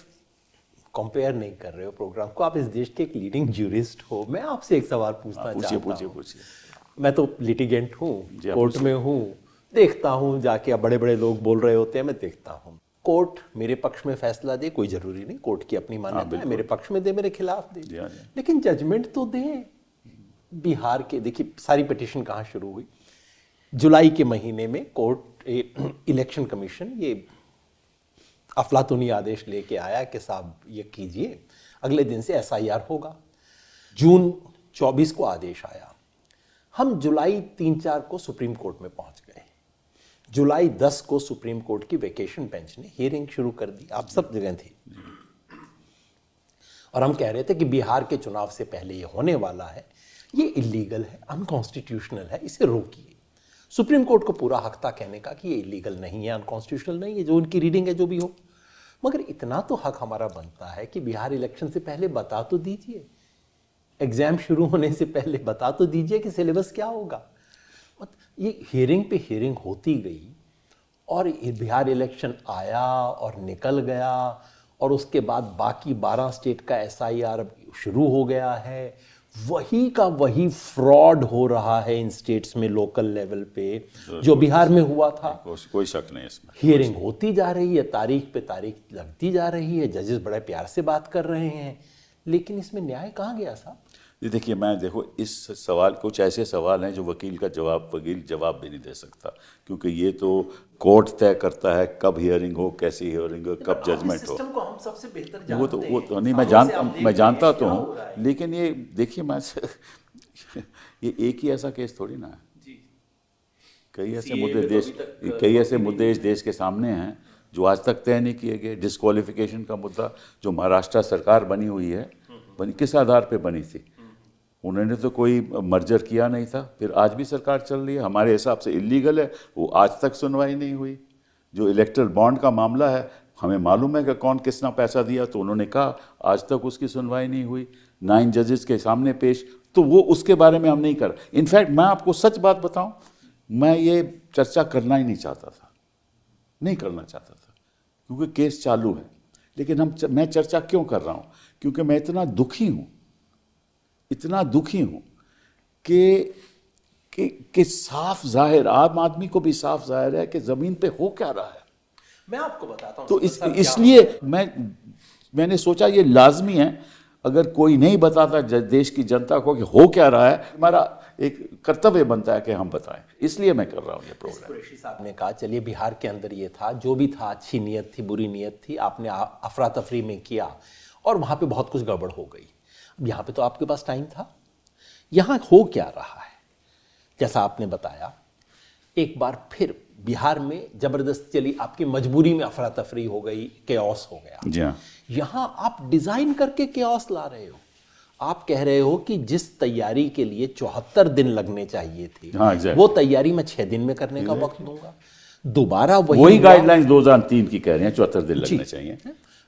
कंपेयर नहीं कर रहे हो प्रोग्राम को, आप इस देश के एक लीडिंग ज्यूरिस्ट हो। मैं आपसे एक सवाल पूछना चाहता हूँ। पूछिए। मैं तो लिटिगेंट हूँ, जी, आप कोर्ट में हूँ, देखता हूँ जाके, अब बड़े बड़े लोग बोल रहे होते हैं, मैं देखता हूँ। कोर्ट मेरे पक्ष में फैसला दे, कोई जरूरी नहीं, कोर्ट की अपनी मान्यता है, मेरे पक्ष में दे, मेरे खिलाफ दे, जी। लेकिन जजमेंट तो दे। बिहार के देखिए सारी पिटीशन कहाँ शुरू हुई, जुलाई के महीने में कोर्ट इलेक्शन कमीशन ये अफलातूनी आदेश लेके आया कि साहब ये कीजिए, अगले दिन से एसआईआर होगा। जून 24 को आदेश आया, हम जुलाई 3-4 को सुप्रीम कोर्ट में पहुंच गए। जुलाई 10 को सुप्रीम कोर्ट की वेकेशन बेंच ने हियरिंग शुरू कर दी, आप सब जगह थे, और हम कह रहे थे कि बिहार के चुनाव से पहले ये होने वाला है, ये इलीगल है, अनकॉन्स्टिट्यूशनल है, इसे रोकिए। सुप्रीम कोर्ट को पूरा हक था कहने का कि ये इलीगल नहीं है, अनकॉन्स्टिट्यूशनल नहीं है, जो उनकी रीडिंग है जो भी हो, मगर इतना तो हक हमारा बनता है कि बिहार इलेक्शन से पहले बता तो दीजिए, एग्जाम शुरू होने से पहले बता तो दीजिए कि सिलेबस क्या होगा। ये हियरिंग पे हियरिंग होती गई और ये बिहार इलेक्शन आया और निकल गया, और उसके बाद बाकी 12 स्टेट का एसआईआर शुरू हो गया है। वही का वही फ्रॉड हो रहा है इन स्टेट्स में लोकल लेवल पे जो बिहार में हुआ था। कोई शक नहीं इसमें। हियरिंग होती जा रही है, तारीख पे तारीख लगती जा रही है, जजेस बड़े प्यार से बात कर रहे हैं, लेकिन इसमें न्याय कहाँ गया साहब? ये देखिए, मैं देखो इस सवाल, कुछ ऐसे सवाल हैं जो वकील जवाब भी नहीं दे सकता, क्योंकि ये तो कोर्ट तय करता है कब हियरिंग हो, कैसी हियरिंग हो, कब जजमेंट हो। सिस्टम को हम सबसे बेहतर वो जानते तो हैं। नहीं, मैं जानता तो हूँ, लेकिन ये देखिए मैं ये एक ही ऐसा केस थोड़ी ना है। कई ऐसे मुद्दे इस देश के सामने हैं जो आज तक तय नहीं किए गए। डिस्क्वालिफिकेशन का मुद्दा जो महाराष्ट्र सरकार बनी हुई है, किस आधार पे बनी थी? उन्होंने तो कोई मर्जर किया नहीं था, फिर आज भी सरकार चल रही है, हमारे हिसाब से इलीगल है, वो आज तक सुनवाई नहीं हुई। जो इलेक्टरल बॉन्ड का मामला है, हमें मालूम है कि कौन कितना पैसा दिया, तो उन्होंने कहा आज तक उसकी सुनवाई नहीं हुई, 9 जजेस के सामने पेश, तो वो उसके बारे में हम नहीं कर। इनफैक्ट मैं आपको सच बात बताऊं, मैं ये चर्चा करना ही नहीं चाहता था, नहीं करना चाहता था, क्योंकि केस चालू है। लेकिन मैं चर्चा क्यों कर रहा हूँ, क्योंकि मैं इतना दुखी हूँ कि साफ जाहिर, आम आदमी को भी साफ जाहिर है कि जमीन पे हो क्या रहा है। मैं आपको बताता हूँ तो सर, क्या इसलिए मैंने सोचा ये लाजमी है, अगर कोई नहीं बताता देश की जनता को कि हो क्या रहा है, हमारा एक कर्तव्य बनता है कि हम बताएं। इसलिए मैं कर रहा हूँ ये प्रोग्राम। कुरैशी साहब ने कहा चलिए बिहार के अंदर ये था, जो भी था, अच्छी नीयत थी, बुरी नीयत थी, आपने अफरा तफरी में किया और वहाँ पे बहुत कुछ गड़बड़ हो गई। अब यहाँ पे तो आपके पास टाइम था, यहाँ हो क्या रहा है? जैसा आपने बताया, एक बार फिर बिहार में जबरदस्ती चली, आपकी मजबूरी में अफरा तफरी हो गई, केओस हो गया। जी हाँ। यहाँ आप डिजाइन करके केओस ला रहे हो। आप कह रहे हो कि जिस तैयारी के लिए 74 दिन लगने चाहिए थे, हाँ, exactly। वो तैयारी मैं 6 दिन में करने का वक्त दूंगा। दोबारा वही वही हुआ। गाइडलाइंस 2003 की कह रहे हैं, 74 दिन लगने चाहिए।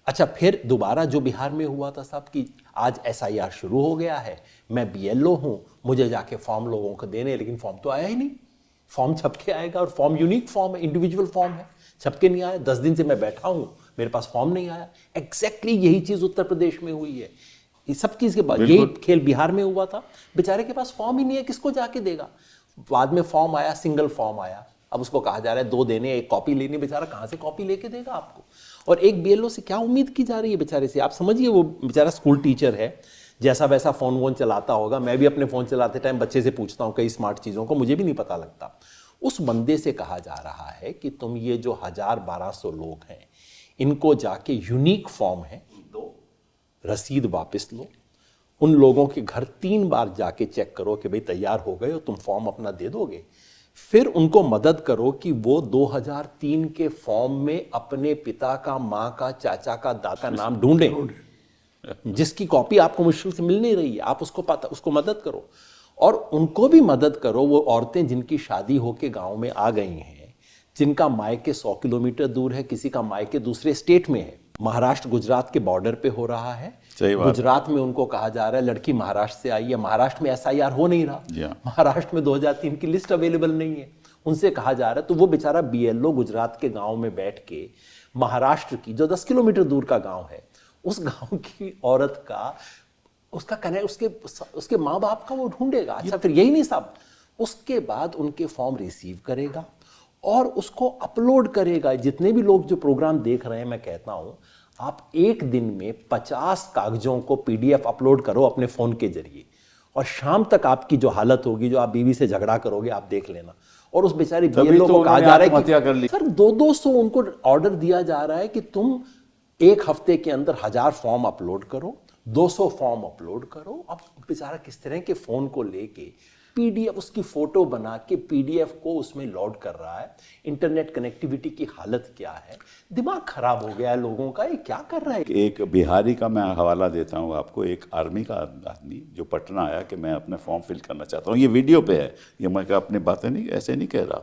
अच्छा, फिर दोबारा जो बिहार में हुआ था साहब कि आज SIR शुरू हो गया है, मैं BLO हूं, मुझे जाके फॉर्म लोगों को देने, लेकिन फॉर्म तो आया ही नहीं। फॉर्म छप के आएगा, और फॉर्म यूनिक फॉर्म है, इंडिविजुअल फॉर्म है, छप के नहीं आया। 10 दिन से मैं बैठा हूं, मेरे पास फॉर्म नहीं आया। एग्जैक्टली यही चीज उत्तर प्रदेश में हुई है। ये सब चीज के बाद यही खेल बिहार में हुआ था। बेचारे के पास फॉर्म ही नहीं है, किसको जाके देगा? बाद में फॉर्म आया, सिंगल फॉर्म आया। अब उसको कहा जा रहा है 2 देने, 1 कॉपी लेनी। बेचारा कहां से कॉपी लेके देगा आपको? और एक BLO से क्या उम्मीद की जा रही है बेचारे से? आप समझिए, वो बेचारा स्कूल टीचर है, जैसा वैसा फोन वोन चलाता होगा। मैं भी अपने फोन चलाते टाइम बच्चे से पूछता हूँ कई स्मार्ट चीजों को, मुझे भी नहीं पता लगता। उस बंदे से कहा जा रहा है कि तुम ये जो 1000-1200 लोग हैं, इनको जाके यूनिक फॉर्म है, दो रसीद वापस लो, उन लोगों के घर 3 बार जाके चेक करो कि भाई तैयार हो गए हो, तुम फॉर्म अपना दे दोगे। फिर उनको मदद करो कि वो 2003 के फॉर्म में अपने पिता का, माँ का, चाचा का, दादा नाम ढूंढें, जिसकी कॉपी आपको मुश्किल से मिल नहीं रही है। आप उसको मदद करो, और उनको भी मदद करो वो औरतें जिनकी शादी होके गांव में आ गई हैं, जिनका मायके 100 किलोमीटर दूर है, किसी का मायके दूसरे स्टेट में है। महाराष्ट्र गुजरात के बॉर्डर पे हो रहा है। गुजरात में उनको कहा जा रहा है लड़की महाराष्ट्र से आई है। महाराष्ट्र में SIR हो नहीं रहा। महाराष्ट्र में 2003 की लिस्ट अवेलेबल नहीं है। उनसे कहा जा रहा है, तो वो बेचारा BLO गुजरात के गांव में बैठ के महाराष्ट्र की, जो 10 किलोमीटर दूर का गांव है, उस गांव की औरत का, उसका कनेक्ट, उसके माँ बाप का वो ढूंढेगा। अच्छा, फिर यही नहीं साहब, उसके बाद उनके फॉर्म रिसीव करेगा और उसको अपलोड करेगा। जितने भी लोग जो प्रोग्राम देख रहे हैं, मैं कहता हूं, आप एक दिन में 50 कागजों को PDF अपलोड करो अपने फोन के जरिए, और शाम तक आपकी जो हालत होगी, जो आप बीवी से झगड़ा करोगे, आप देख लेना। और उस बेचारी BLO को कहा जा रहा है कि सर 200 उनको ऑर्डर दिया जा रहा है कि तुम 1 हफ्ते के अंदर 1000 फॉर्म अपलोड करो, 200 फॉर्म अपलोड करो। अब बेचारा किस तरह के फोन को लेके PDF, उसकी फोटो बना के PDF को उसमें लोड कर रहा है। इंटरनेट कनेक्टिविटी की हालत क्या है? दिमाग खराब हो गया है लोगों का। ये क्या कर रहा है? एक बिहारी का मैं हवाला देता हूँ आपको। एक आर्मी का आदमी जो पटना आया कि मैं अपने फॉर्म फिल करना चाहता हूँ, ये वीडियो पे है, ये मैं अपनी बातें नहीं, ऐसे नहीं कह रहा।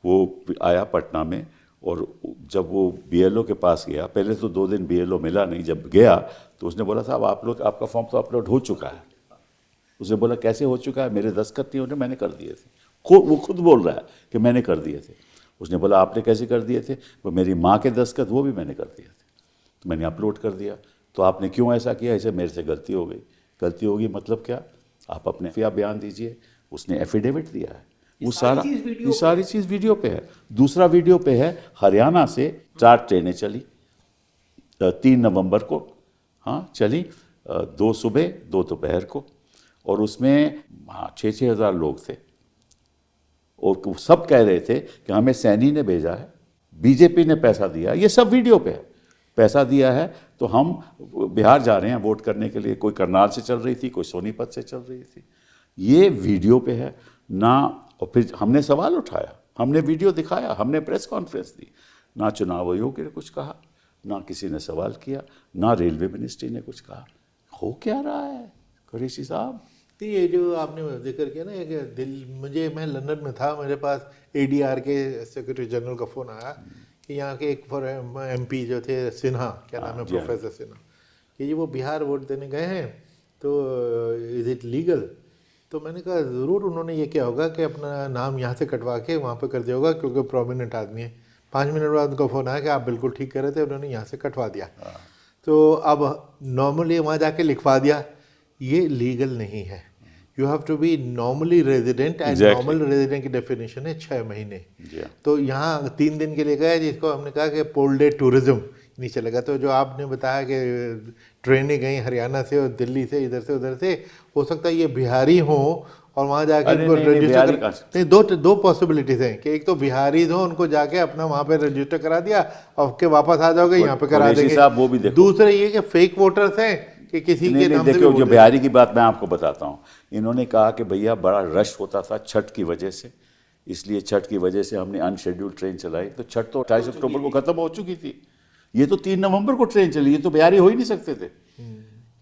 वो आया पटना में, और जब वो BLO के पास गया, पहले तो 2 दिन BLO मिला नहीं। जब गया तो उसने बोला साहब आपका फॉर्म तो अपलोड हो चुका है। उसने बोला कैसे हो चुका है? मेरे दस्तखत नहीं होने, मैंने कर दिए थे। वो खुद बोल रहा है कि मैंने कर दिए थे। उसने बोला आपने कैसे कर दिए थे? वो मेरी माँ के दस्तखत, वो भी मैंने कर दिए थे, तो मैंने अपलोड कर दिया। तो आपने क्यों ऐसा किया? ऐसे मेरे से गलती हो गई। गलती होगी मतलब क्या? आप अपने बयान दीजिए। उसने एफिडेविट दिया है। वो सारी चीज़ वीडियो पे है। दूसरा वीडियो पे है, हरियाणा से 4 ट्रेनें चली 3 नवंबर को, हाँ चली, 2 सुबह 2 दोपहर को, और उसमें 6-6 हज़ार लोग थे। और सब कह रहे थे कि हमें सैनी ने भेजा है, बीजेपी ने पैसा दिया। ये सब वीडियो पे है। पैसा दिया है तो हम बिहार जा रहे हैं वोट करने के लिए। कोई करनाल से चल रही थी, कोई सोनीपत से चल रही थी। ये वीडियो पे है ना। और फिर हमने सवाल उठाया, हमने वीडियो दिखाया, हमने प्रेस कॉन्फ्रेंस दी। ना चुनाव आयोग ने कुछ कहा, ना किसी ने सवाल किया, ना रेलवे मिनिस्ट्री ने कुछ कहा। हो क्या रहा है कुरैशी साहब? ये जो आपने जिक्र किया ना, एक मैं लंदन में था, मेरे पास ADR के सेक्रेटरी जनरल का फ़ोन आया कि यहाँ के एक MP जो थे, सिन्हा, क्या नाम है, प्रोफेसर सिन्हा, कि ये वो बिहार वोट देने गए हैं, तो इज़ इट लीगल? तो मैंने कहा ज़रूर उन्होंने ये किया होगा कि अपना नाम यहाँ से कटवा के वहाँ पे कर दिया होगा, क्योंकि प्रोमिनेंट आदमी है। 5 मिनट बाद उनको फ़ोन आया कि आप बिल्कुल ठीक कर रहे थे, उन्होंने यहाँ से कटवा दिया। तो अब नॉर्मली वहाँ जाके लिखवा दिया, ये लीगल नहीं है। You have to be normally resident, and normal resident की डेफिनेशन है 6 महीने। तो यहाँ 3 दिन के लिए गए, जिसको हमने कहा कि पोल डे टूरिज्म नीचे लगा। तो जो आपने बताया कि ट्रेनें गई हरियाणा से और दिल्ली से, इधर से उधर से, हो सकता है ये बिहारी हों और वहाँ जाके उनको रजिस्टर नहीं, दो पॉसिबिलिटीज हैं कि एक तो बिहारी हो, उनको जाके अपना वहाँ पे रजिस्टर करा दिया और के वापस आ जाओगे यहाँ पे करा देंगे। दूसरा ये कि फेक वोटर्स हैं कि किसी के नाम से। देखो, जो बिहारी की बात मैं आपको बताता हूँ, इन्होंने कहा कि भैया बड़ा रश होता था छठ की वजह से, इसलिए छठ की वजह से हमने अनशेड्यूल्ड ट्रेन चलाई। तो छठ तो 28 अक्टूबर को खत्म हो चुकी थी, ये तो 3 नवंबर को ट्रेन चली। ये तो बिहारी हो ही नहीं सकते थे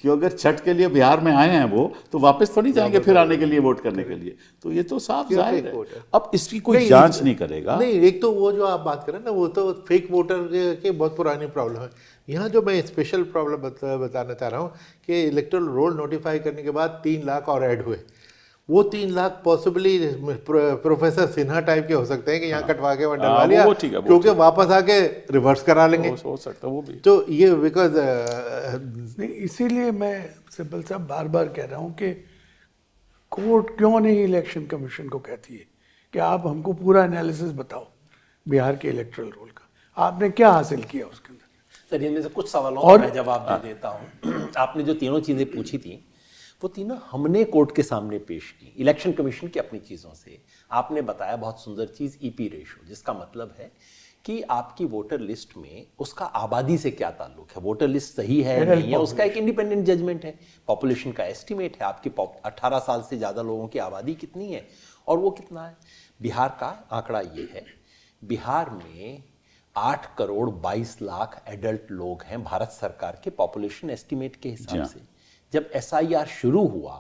कि अगर छठ के लिए बिहार में आए हैं वो तो वापस तो नहीं जाएंगे फिर आने के लिए वोट करने के लिए। तो ये तो साफ जाहिर है। अब इसकी कोई जांच नहीं करेगा। नहीं, एक तो वो जो आप बात करें ना, वो तो फेक वोटर के बहुत पुरानी प्रॉब्लम है। यहाँ जो मैं स्पेशल प्रॉब्लम बताना चाह रहा हूँ कि इलेक्टोरल रोल नोटिफाई करने के बाद 3 लाख और ऐड हुए। वो 3 lakh possibly professor Sinha type के हो सकते हैं कि यहाँ कटवा के डलवा लिया, क्योंकि वापस आके रिवर्स करा लेंगे। हो सकता है वो भी। तो ये बिकॉज नहीं, इसीलिए मैं सिंपल साहब बार बार कह रहा हूँ कि कोर्ट क्यों नहीं इलेक्शन कमीशन को कहती है कि आप हमको पूरा एनालिसिस बताओ बिहार के इलेक्टोरल रोल का, आपने क्या हासिल किया उसके अंदर। सर, इनमें से कुछ सवालों का मैं जवाब दे देता हूँ। आपने जो तीनों चीज़ें पूछी थी वो तीनों हमने कोर्ट के सामने पेश की, इलेक्शन कमीशन की अपनी चीज़ों से। आपने बताया बहुत सुंदर चीज़ ईपी रेशो, जिसका मतलब है कि आपकी वोटर लिस्ट में उसका आबादी से क्या ताल्लुक है, वोटर लिस्ट सही है नहीं है, उसका एक इंडिपेंडेंट जजमेंट है। पॉपुलेशन का एस्टिमेट है, आपकी 18 साल से ज़्यादा लोगों की आबादी कितनी है और वो कितना है। बिहार का आंकड़ा ये है, बिहार में 8 करोड़ 22 लाख एडल्ट लोग हैं भारत सरकार के पॉपुलेशन एस्टिमेट के हिसाब से। जब एसआईआर शुरू हुआ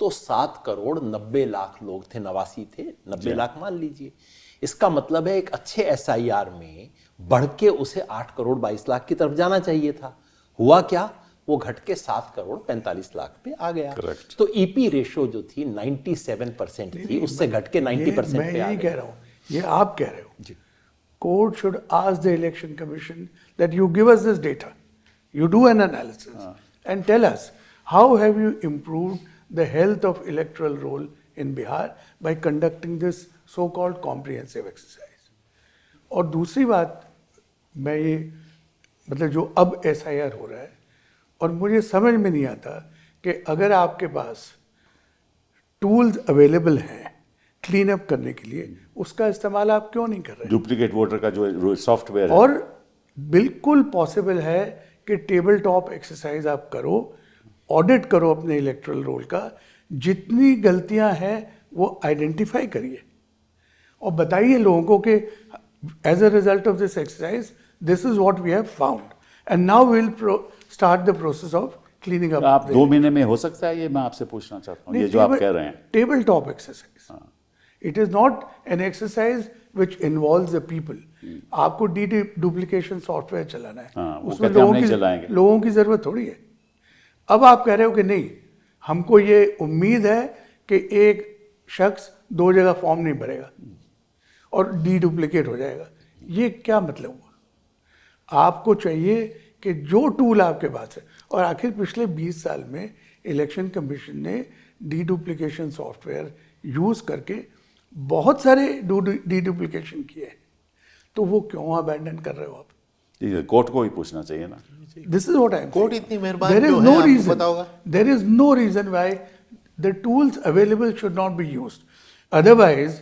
तो 7 करोड़ 90 लाख लोग थे, 89 थे, 90 लाख मान लीजिए। इसका मतलब है एक अच्छे एसआईआर में बढ़ के उसे 8 करोड़ 22 लाख की तरफ जाना चाहिए था। हुआ क्या, वो घट के 7 करोड़ 45 लाख पे आ गया। तो ईपी रेशो जो थी 97% थी, उससे घट के 90% पे आ गया। मैं यही कह रहा हूँ, ये आप कह रहे हो। Court should ask the election commission that you give us this data, you do an analysis and tell us how have you improved the health of electoral roll in Bihar by conducting this so-called comprehensive exercise. और दूसरी बात, मैं ये मतलब जो अब SIR हो रहा है और मुझे समझ में नहीं आता कि अगर आपके पास टूल्स अवेलेबल हैं क्लीन अप करने के लिए, उसका इस्तेमाल आप क्यों नहीं कर रहे? डुप्लीकेट वोटर का जो सॉफ्टवेयर है, और बिल्कुल पॉसिबल है कि टेबल टॉप एक्सरसाइज आप करो, ऑडिट करो अपने इलेक्टोरल रोल का, जितनी गलतियां हैं वो आइडेंटिफाई करिए और बताइए लोगों को कि as a result of this exercise this is what we have found and now we will start the process of cleaning up. आप 2 महीने में हो सकता है ये? मैं आपसे पूछना चाहता हूँ, ये जो आप कह रहे हैं table top exercise, it is not an exercise which involves the people. आपको डुप्लीकेशन सॉफ्टवेयर चलाना है, उसमें लोगों की जरूरत थोड़ी है। अब आप कह रहे हो कि नहीं, हमको ये उम्मीद है कि एक शख्स 2 जगह फॉर्म नहीं भरेगा और डुप्लीकेट हो जाएगा। ये क्या मतलब हुआ? आपको चाहिए कि जो टूल आपके पास है, और आखिर पिछले 20 साल में इलेक्शन कमीशन ने डुप्लीकेशन सॉफ्टवेयर यूज करके बहुत सारे डुप्लीकेशन किए हैं, तो वो क्यों अबैंडन कर रहे हो आप? कोर्ट को ही पूछना चाहिए ना। This is what I am saying. Court इतनी मेहरबान क्यों है, आपको पता होगा। There is no reason why the tools available should not be used. Otherwise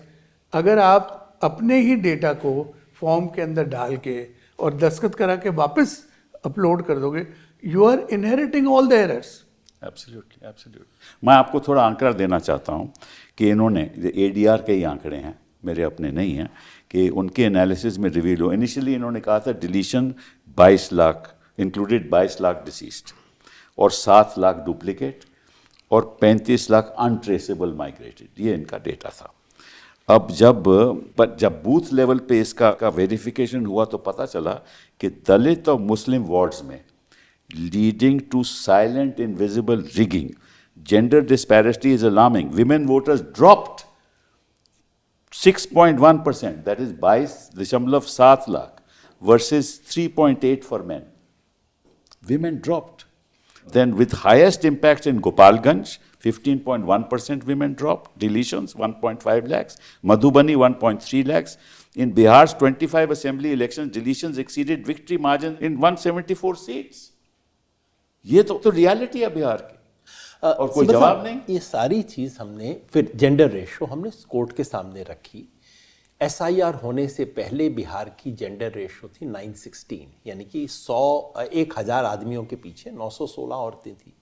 अगर आप अपने ही डेटा को फॉर्म के अंदर डाल के और दस्तखत करा के वापस अपलोड कर दोगे, you are inheriting all the errors. Absolutely, absolutely. मैं आपको थोड़ा आंकड़ा देना चाहता हूँ कि इन्होंने ADR के ही आंकड़े हैं, मेरे अपने नहीं हैं, कि उनके एनालिसिस में रिवील हो। इनिशियली इन्होंने कहा था deletion 22 lakh included 22 lakh deceased और 7 लाख डुप्लीकेट और 35 लाख अनट्रेसेबल माइग्रेटेड, ये इनका डेटा था। अब जब बूथ लेवल पे इसका वेरिफिकेशन हुआ तो पता चला कि दलित और मुस्लिम वार्ड्स में leading to silent invisible rigging, gender disparity is alarming, women voters dropped 6.1%, that is 22.7 lakh versus 3.8 for men. Women dropped. Then with highest impact in Gopalganj, 15.1% women dropped, deletions 1.5 lakhs, Madhubani 1.3 lakhs. In Bihar's 25 assembly elections, deletions exceeded victory margin in 174 seats. ये तो reality है बिहार की, और कोई सिब्बल जवाब साहब, नहीं। ये सारी चीज हमने फिर जेंडर रेशो हमने कोर्ट के सामने रखी। एसआईआर होने से पहले बिहार की जेंडर रेशो थी 916, यानी कि 1000 आदमियों के पीछे 916 औरतें थी।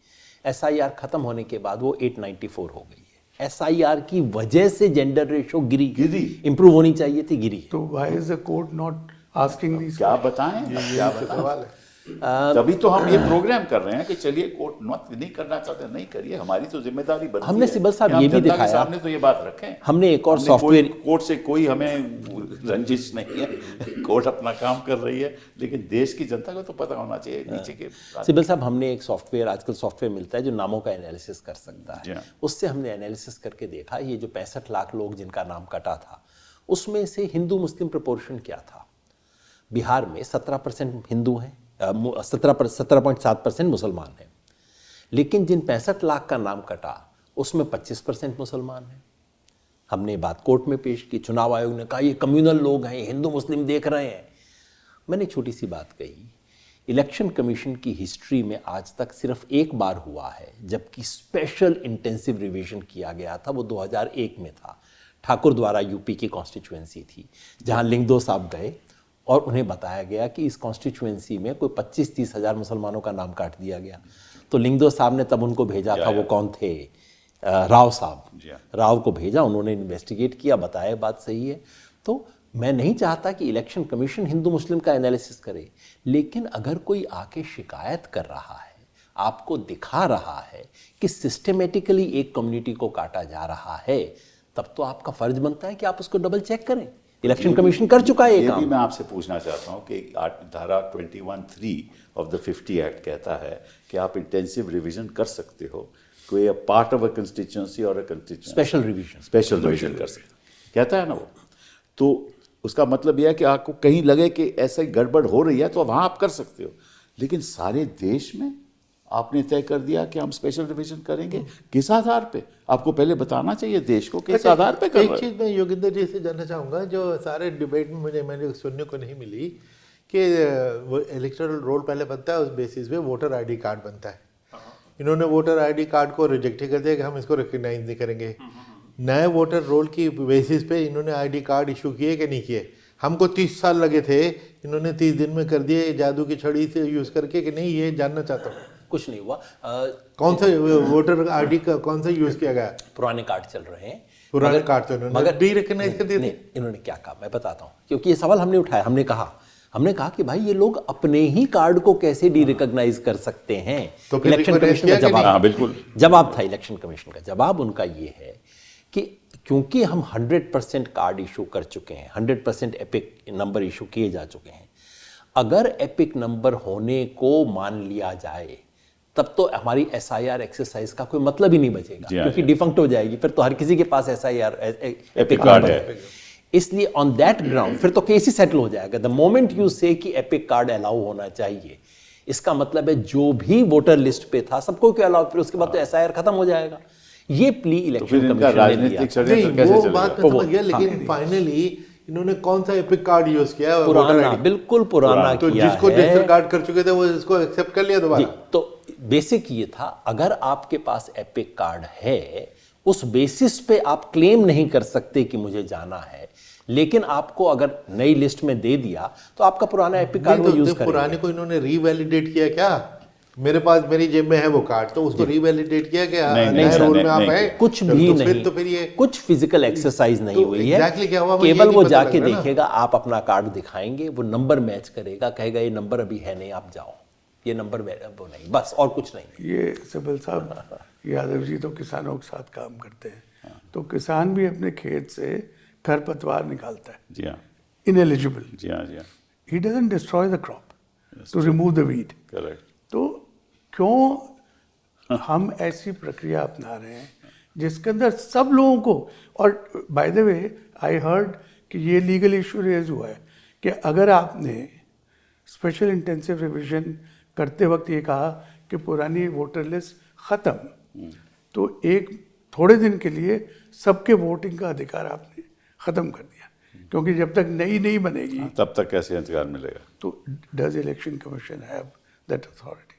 एसआईआर खत्म होने के बाद वो 894 हो गई है। एसआईआर की वजह से जेंडर रेशो गिरी, इंप्रूव होनी चाहिए थी, गिरी। तो why is the court not asking these? क्या बताएं, क्या बताएं? तभी तो हम ये प्रोग्राम कर रहे हैं कि चलिए कोर्ट मत नहीं करना चाहते नहीं करिए, हमारी तो जिम्मेदारी बनती है। हमने सिब्बल साहब कि हम ये भी जनता के दिखाया, सामने तो ये बात रखें। हमने एक और हमने सॉफ्टवेयर, कोर्ट से कोई हमें रंजिश नहीं है, कोर्ट अपना काम कर रही है, लेकिन देश की जनता को तो पता होना चाहिए नीचे के। सिब्बल साहब, हमने एक सॉफ्टवेयर, आजकल सॉफ्टवेयर मिलता है जो नामों का एनालिसिस कर सकता है। उससे हमने एनालिसिस करके देखा ये जो 65 लाख लोग जिनका नाम कटा था, उसमें से हिंदू मुस्लिम प्रोपोर्शन क्या था। बिहार में 17% हिंदू हैं, 17.7% मुसलमान हैं, लेकिन जिन 65 लाख का नाम कटा उसमें 25% मुसलमान हैं। हमने बात कोर्ट में पेश की, चुनाव आयोग ने कहा ये कम्युनल लोग हैं, हिंदू मुस्लिम देख रहे हैं। मैंने छोटी सी बात कही, इलेक्शन कमीशन की हिस्ट्री में आज तक सिर्फ एक बार हुआ है जबकि स्पेशल इंटेंसिव रिवीजन किया गया था, वो 2001 में था। ठाकुर द्वारा यूपी की कॉन्स्टिट्यूएंसी थी, जहां लिंगदो साहब गए और उन्हें बताया गया कि इस कॉन्स्टिट्यूएंसी में कोई 25-30 हज़ार मुसलमानों का नाम काट दिया गया। तो लिंगदो साहब ने तब उनको भेजा था, वो कौन थे, राव साहब, राव को भेजा, उन्होंने इन्वेस्टिगेट किया, बताया बात सही है। तो मैं नहीं चाहता कि इलेक्शन कमीशन हिंदू मुस्लिम का एनालिसिस करे, लेकिन अगर कोई आके शिकायत कर रहा है, आपको दिखा रहा है कि सिस्टमेटिकली एक कम्युनिटी को काटा जा रहा है, तब तो आपका फर्ज बनता है कि आप उसको डबल चेक करें। इलेक्शन कमीशन कर चुका है ये काम। भी मैं आपसे पूछना चाहता हूं कि धारा 21(3) ऑफ द 50 एक्ट कहता है कि आप इंटेंसिव रिवीजन कर सकते हो, कोई a part of a constituency और अ कंस्टिट्यूएंसी स्पेशल रिवीजन कर सकते, कहता है ना वो। तो उसका मतलब यह है कि आपको कहीं लगे कि ऐसा गड़बड़ हो रही है तो वहां आप कर सकते हो, लेकिन सारे देश में आपने तय कर दिया कि हम स्पेशल रिवीजन करेंगे। किस आधार पे? आपको पहले बताना चाहिए देश को किस आधार पे कर रहे हैं। एक चीज़ मैं योगेंद्र जी से जानना चाहूँगा, जो सारे डिबेट में मैंने सुनने को नहीं मिली, कि वो इलेक्टोरल रोल पहले बनता है, उस बेसिस पे वोटर आईडी कार्ड बनता है। इन्होंने वोटर आईडी कार्ड को रिजेक्ट कर दिया कि हम इसको रिकग्नाइज नहीं करेंगे। नए वोटर रोल की बेसिस पे इन्होंने आईडी कार्ड इशू किए कि नहीं किए। हमको 30 साल लगे थे, इन्होंने 30 दिन में कर दिए जादू की छड़ी से यूज़ करके कि नहीं, ये जानना चाहता हूँ। कुछ नहीं हुआ। कौन सा वोटर आईडी का कौन सा यूज़ किया गया? पुराने कार्ड चल रहे हैं, पुराने कार्ड तो इन्होंने डी रिकग्नाइज कर दिए थे। इन्होंने क्या कहा मैं बताता हूँ, क्योंकि ये सवाल हमने उठाया। हमने कहा कि भाई ये लोग अपने ही कार्ड को कैसे डी रिकॉग्नाइज कर सकते हैं। तो फिर इलेक्शन कमीशन का जवाब, हाँ, बिल्कुल जवाब था इलेक्शन कमीशन का जवाब उनका ये है कि क्योंकि हम 100% कार्ड इशू कर चुके हैं, 100% एपिक नंबर इशू किए जा चुके हैं, अगर एपिक नंबर होने को मान लिया जाए तब तो हमारी एसआईआर एक्सरसाइज का कोई मतलब ही नहीं बचेगा, क्योंकि डिफंक्ट हो जाएगी। फिर तो हर किसी के पास एसआईआर एपिक कार्ड है। इसलिए ऑन दैट ग्राउंड फिर तो केस ही सेटल हो जाएगा। द मोमेंट यू से कि एपिक कार्ड अलाउ होना चाहिए, इसका मतलब है जो भी वोटर लिस्ट पे था सबको क्यों अलाउ, फिर उसके बाद तो एसआईआर खत्म हो जाएगा। ये प्ली इलेक्शन कमीशन ने लिया। वो बात मैं समझ गया, लेकिन फाइनली इन्होंने कौन सा एपिक कार्ड यूज किया? पुराना, बिल्कुल पुराना तो किया जिसको डिसकार्ड कर चुके थे वो इसको एक्सेप्ट कर लिया दोबारा। तो बेसिक ये था, अगर आपके पास एपिक कार्ड है, उस बेसिस पे आप क्लेम नहीं कर सकते कि मुझे जाना है, लेकिन आपको अगर नई लिस्ट में दे दिया तो आपका पुराना एपिक कार्ड वो यूज करेंगे। पुराने को इन्होंने रीवैलिडेट किया क्या? मेरे पास मेरी जेब में है वो कार्ड, तो उसको रीवैलिडेट किया क्या? नहीं, रोल में आप है कुछ भी नहीं, तो फिर ये कुछ फिजिकल एक्सरसाइज नहीं हुई है। क्या हुआ, केवल वो जाके देखेगा, आप अपना कार्ड दिखाएंगे, वो नंबर मैच करेगा, कहेगा ये नंबर अभी है नहीं, आप जाओ, ये नंबर वो नहीं, बस और कुछ नहीं। ये सिब्बल साहब, यादव जी तो किसानों के साथ काम करते हैं, तो किसान भी अपने खेत से खरपतवार निकालता है, जी हाँ, इनएलिजिबल, जी हाँ, जी हाँ, he doesn't destroy the crop to remove the weed. Correct. तो क्यों हम ऐसी प्रक्रिया अपना रहे हैं जिसके अंदर सब लोगों को, और by the way I heard कि ये लीगल इशू रेज हुआ है कि अगर आपने स्पेशल इंटेंसिव रिवीजन करते वक्त ये कहा कि पुरानी वोटर लिस्ट ख़त्म, तो एक थोड़े दिन के लिए सबके वोटिंग का अधिकार आपने ख़त्म कर दिया, क्योंकि जब तक नई नहीं बनेगी तब तक कैसे अधिकार मिलेगा? तो does election commission have that authority?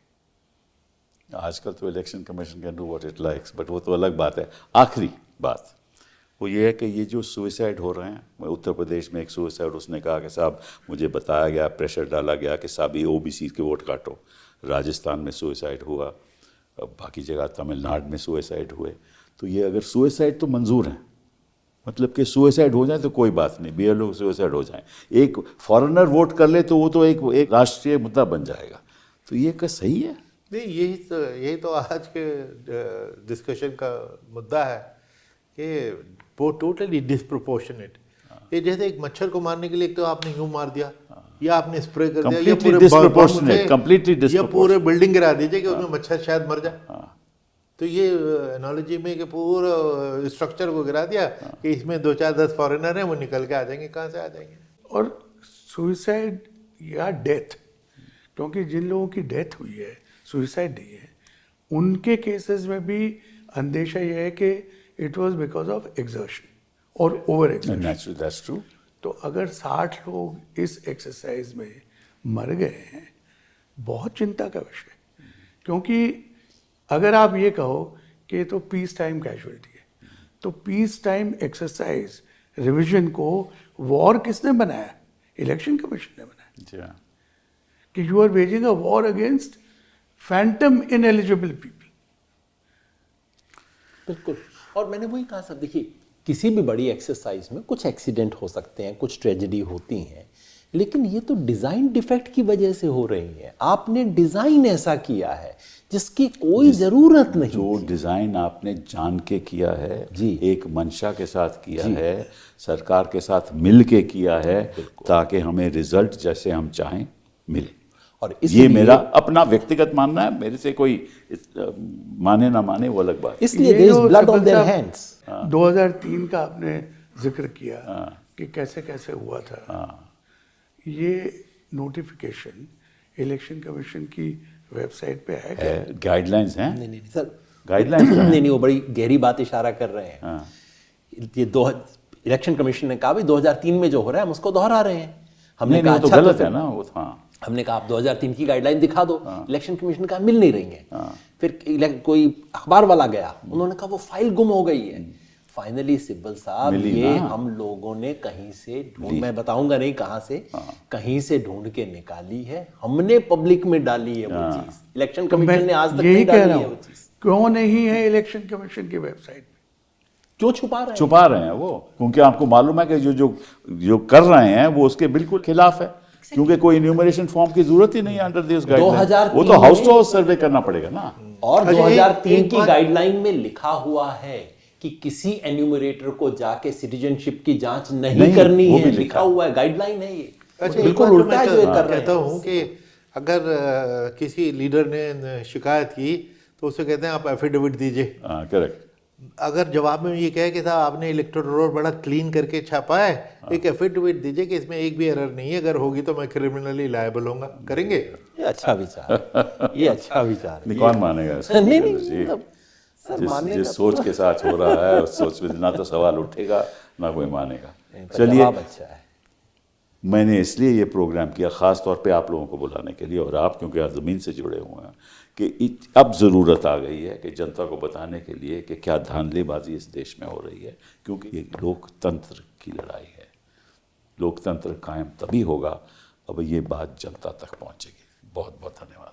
आजकल तो election commission can do what it likes, but वो तो अलग बात है। आखिरी बात वो ये है कि ये जो सुइसाइड हो रहे हैं, उत्तर प्रदेश में एक सुइसाइड, उसने कहा कि साहब मुझे बताया गया, प्रेशर डाला गया कि साहब ये ओबीसी के वोट काटो। राजस्थान में सुइसाइड हुआ, अब बाकी जगह तमिलनाडु में सुइसाइड हुए। तो ये अगर सुइसाइड तो मंजूर हैं, मतलब कि सुइसाइड हो जाए तो कोई बात नहीं, बीएलओ सुइसाइड हो जाए, एक फॉरेनर वोट कर ले तो वो तो एक राष्ट्रीय मुद्दा बन जाएगा। तो ये क्या सही है? नहीं, यही तो आज के डिस्कशन का मुद्दा है कि वो टोटली डिस्प्रोपोर्शनेट। ये जैसे एक मच्छर को मारने के लिए एक तो आपने यूं मार दिया या आपने स्प्रे कर दिया, या Completely disproportionate, completely या disproportionate। पूरे बिल्डिंग गिरा दीजिए कि उसमें मच्छर शायद मर जाए। तो ये एनालॉजी में कि पूरा स्ट्रक्चर को गिरा दिया कि इसमें 2-4-10 फॉरेनर हैं, वो निकल के आ जाएंगे, कहाँ से आ जाएंगे? और सुइसाइड या डेथ, क्योंकि जिन लोगों की डेथ हुई है, सुइसाइड नहीं है, उनके केसेस में भी अंदेशा यह है कि it was because of exertion और over exertion. Naturally that's true. तो अगर 60 लोग इस एक्सरसाइज में मर गए हैं, बहुत चिंता का विषय, क्योंकि अगर आप ये कहो कि ये तो पीस टाइम कैजुअलिटी है, तो पीस टाइम एक्सरसाइज रिवीजन को वॉर किसने बनाया? इलेक्शन कमीशन ने बनाया जी हाँ। कि you are waging a war against phantom ineligible people. बिल्कुल। और मैंने वही कहा सर, देखिए किसी भी बड़ी एक्सरसाइज में कुछ एक्सीडेंट हो सकते हैं, कुछ ट्रेजेडी होती हैं, लेकिन ये तो डिज़ाइन डिफेक्ट की वजह से हो रही है। आपने डिज़ाइन ऐसा किया है जिसकी कोई ज़रूरत नहीं। जो डिज़ाइन आपने जान के किया है जी, एक मंशा के साथ किया है, सरकार के साथ मिल के किया है, ताकि हमें रिजल्ट जैसे हम चाहें मिले। और ये मेरा अपना व्यक्तिगत मानना है, मेरे से कोई माने ना माने वो अलग बात। इसलिए ये जो ब्लड ऑन सिब्बल देयर साहब हैंड्स। 2003 का आपने जिक्र किया कि कैसे कैसे हुआ था, ये नोटिफिकेशन इलेक्शन कमीशन की वेबसाइट पे है क्या? गाइडलाइंस हैं। नहीं नहीं सर, गाइडलाइंस नहीं, वो बड़ी गहरी बात इशारा कर रहे हैं। ये इलेक्शन कमीशन ने कहा भाई 2003 में जो हो रहा है हम उसको दोहरा रहे हैं। हमने कहा तो अच्छा गलत है ना वो। हाँ, हमने कहा आप 2003 की गाइडलाइन दिखा दो। इलेक्शन कमीशन का मिल नहीं रही है। फिर कोई अखबार वाला गया, उन्होंने कहा वो फाइल गुम हो गई है। फाइनली सिब्बल साहब ये हम लोगों ने कहीं से ढूंढ, मैं बताऊंगा नहीं कहां से, कहीं से ढूंढ के निकाली है, हमने पब्लिक में डाली है वो चीज। इलेक्शन कमीशन ने आज तक नहीं डाली है वो चीज। क्यों नहीं है इलेक्शन कमीशन की वेबसाइट? क्यों छुपा रहे हैं? छुपा रहे हैं वो, क्योंकि आपको मालूम है कि जो कर रहे हैं वो उसके बिल्कुल खिलाफ है, क्योंकि कोई इन्यूमरेशन फॉर्म की जरूरत ही नहीं है अंडर दिस गाइडलाइन। वो तो हाउस टू हाउस सर्वे करना पड़ेगा ना। और 2003 की गाइडलाइन में लिखा हुआ है कि किसी एन्यूमरेटर को जाके सिटीजनशिप की जांच नहीं करनी है, लिखा हुआ है, गाइडलाइन है ये। अच्छा, बिल्कुल उल्टा है जो ये कर रहे हैं। कहता हूँ कि अगर किसी लीडर ने शिकायत की तो उसे कहते हैं आप एफिडेविट दीजिए। करेक्ट। अगर जवाब में ये कहे कि साहब आपने इलेक्टोरल रोल बड़ा क्लीन करके छापा है, एक एफिडेविट दीजिए कि इसमें एक भी एरर नहीं है, अगर होगी तो मैं क्रिमिनली लायबल होऊंगा, करेंगे? ये अच्छा विचार, ये अच्छा विचार है। कौन मानेगा इसको? नहीं जी। मतलब सर मानने जिस का सोच के साथ हो रहा है उस सोच में ना तो सवाल उठेगा ना कोई मानेगा। तो चलिए, जवाब अच्छा है। मैंने इसलिए ये प्रोग्राम किया ख़ास तौर पे आप लोगों को बुलाने के लिए, और आप क्योंकि आप ज़मीन से जुड़े हुए हैं, कि अब ज़रूरत आ गई है कि जनता को बताने के लिए कि क्या धांधलीबाजी इस देश में हो रही है, क्योंकि ये लोकतंत्र की लड़ाई है। लोकतंत्र कायम तभी होगा अब ये बात जनता तक पहुंचेगी। बहुत बहुत धन्यवाद।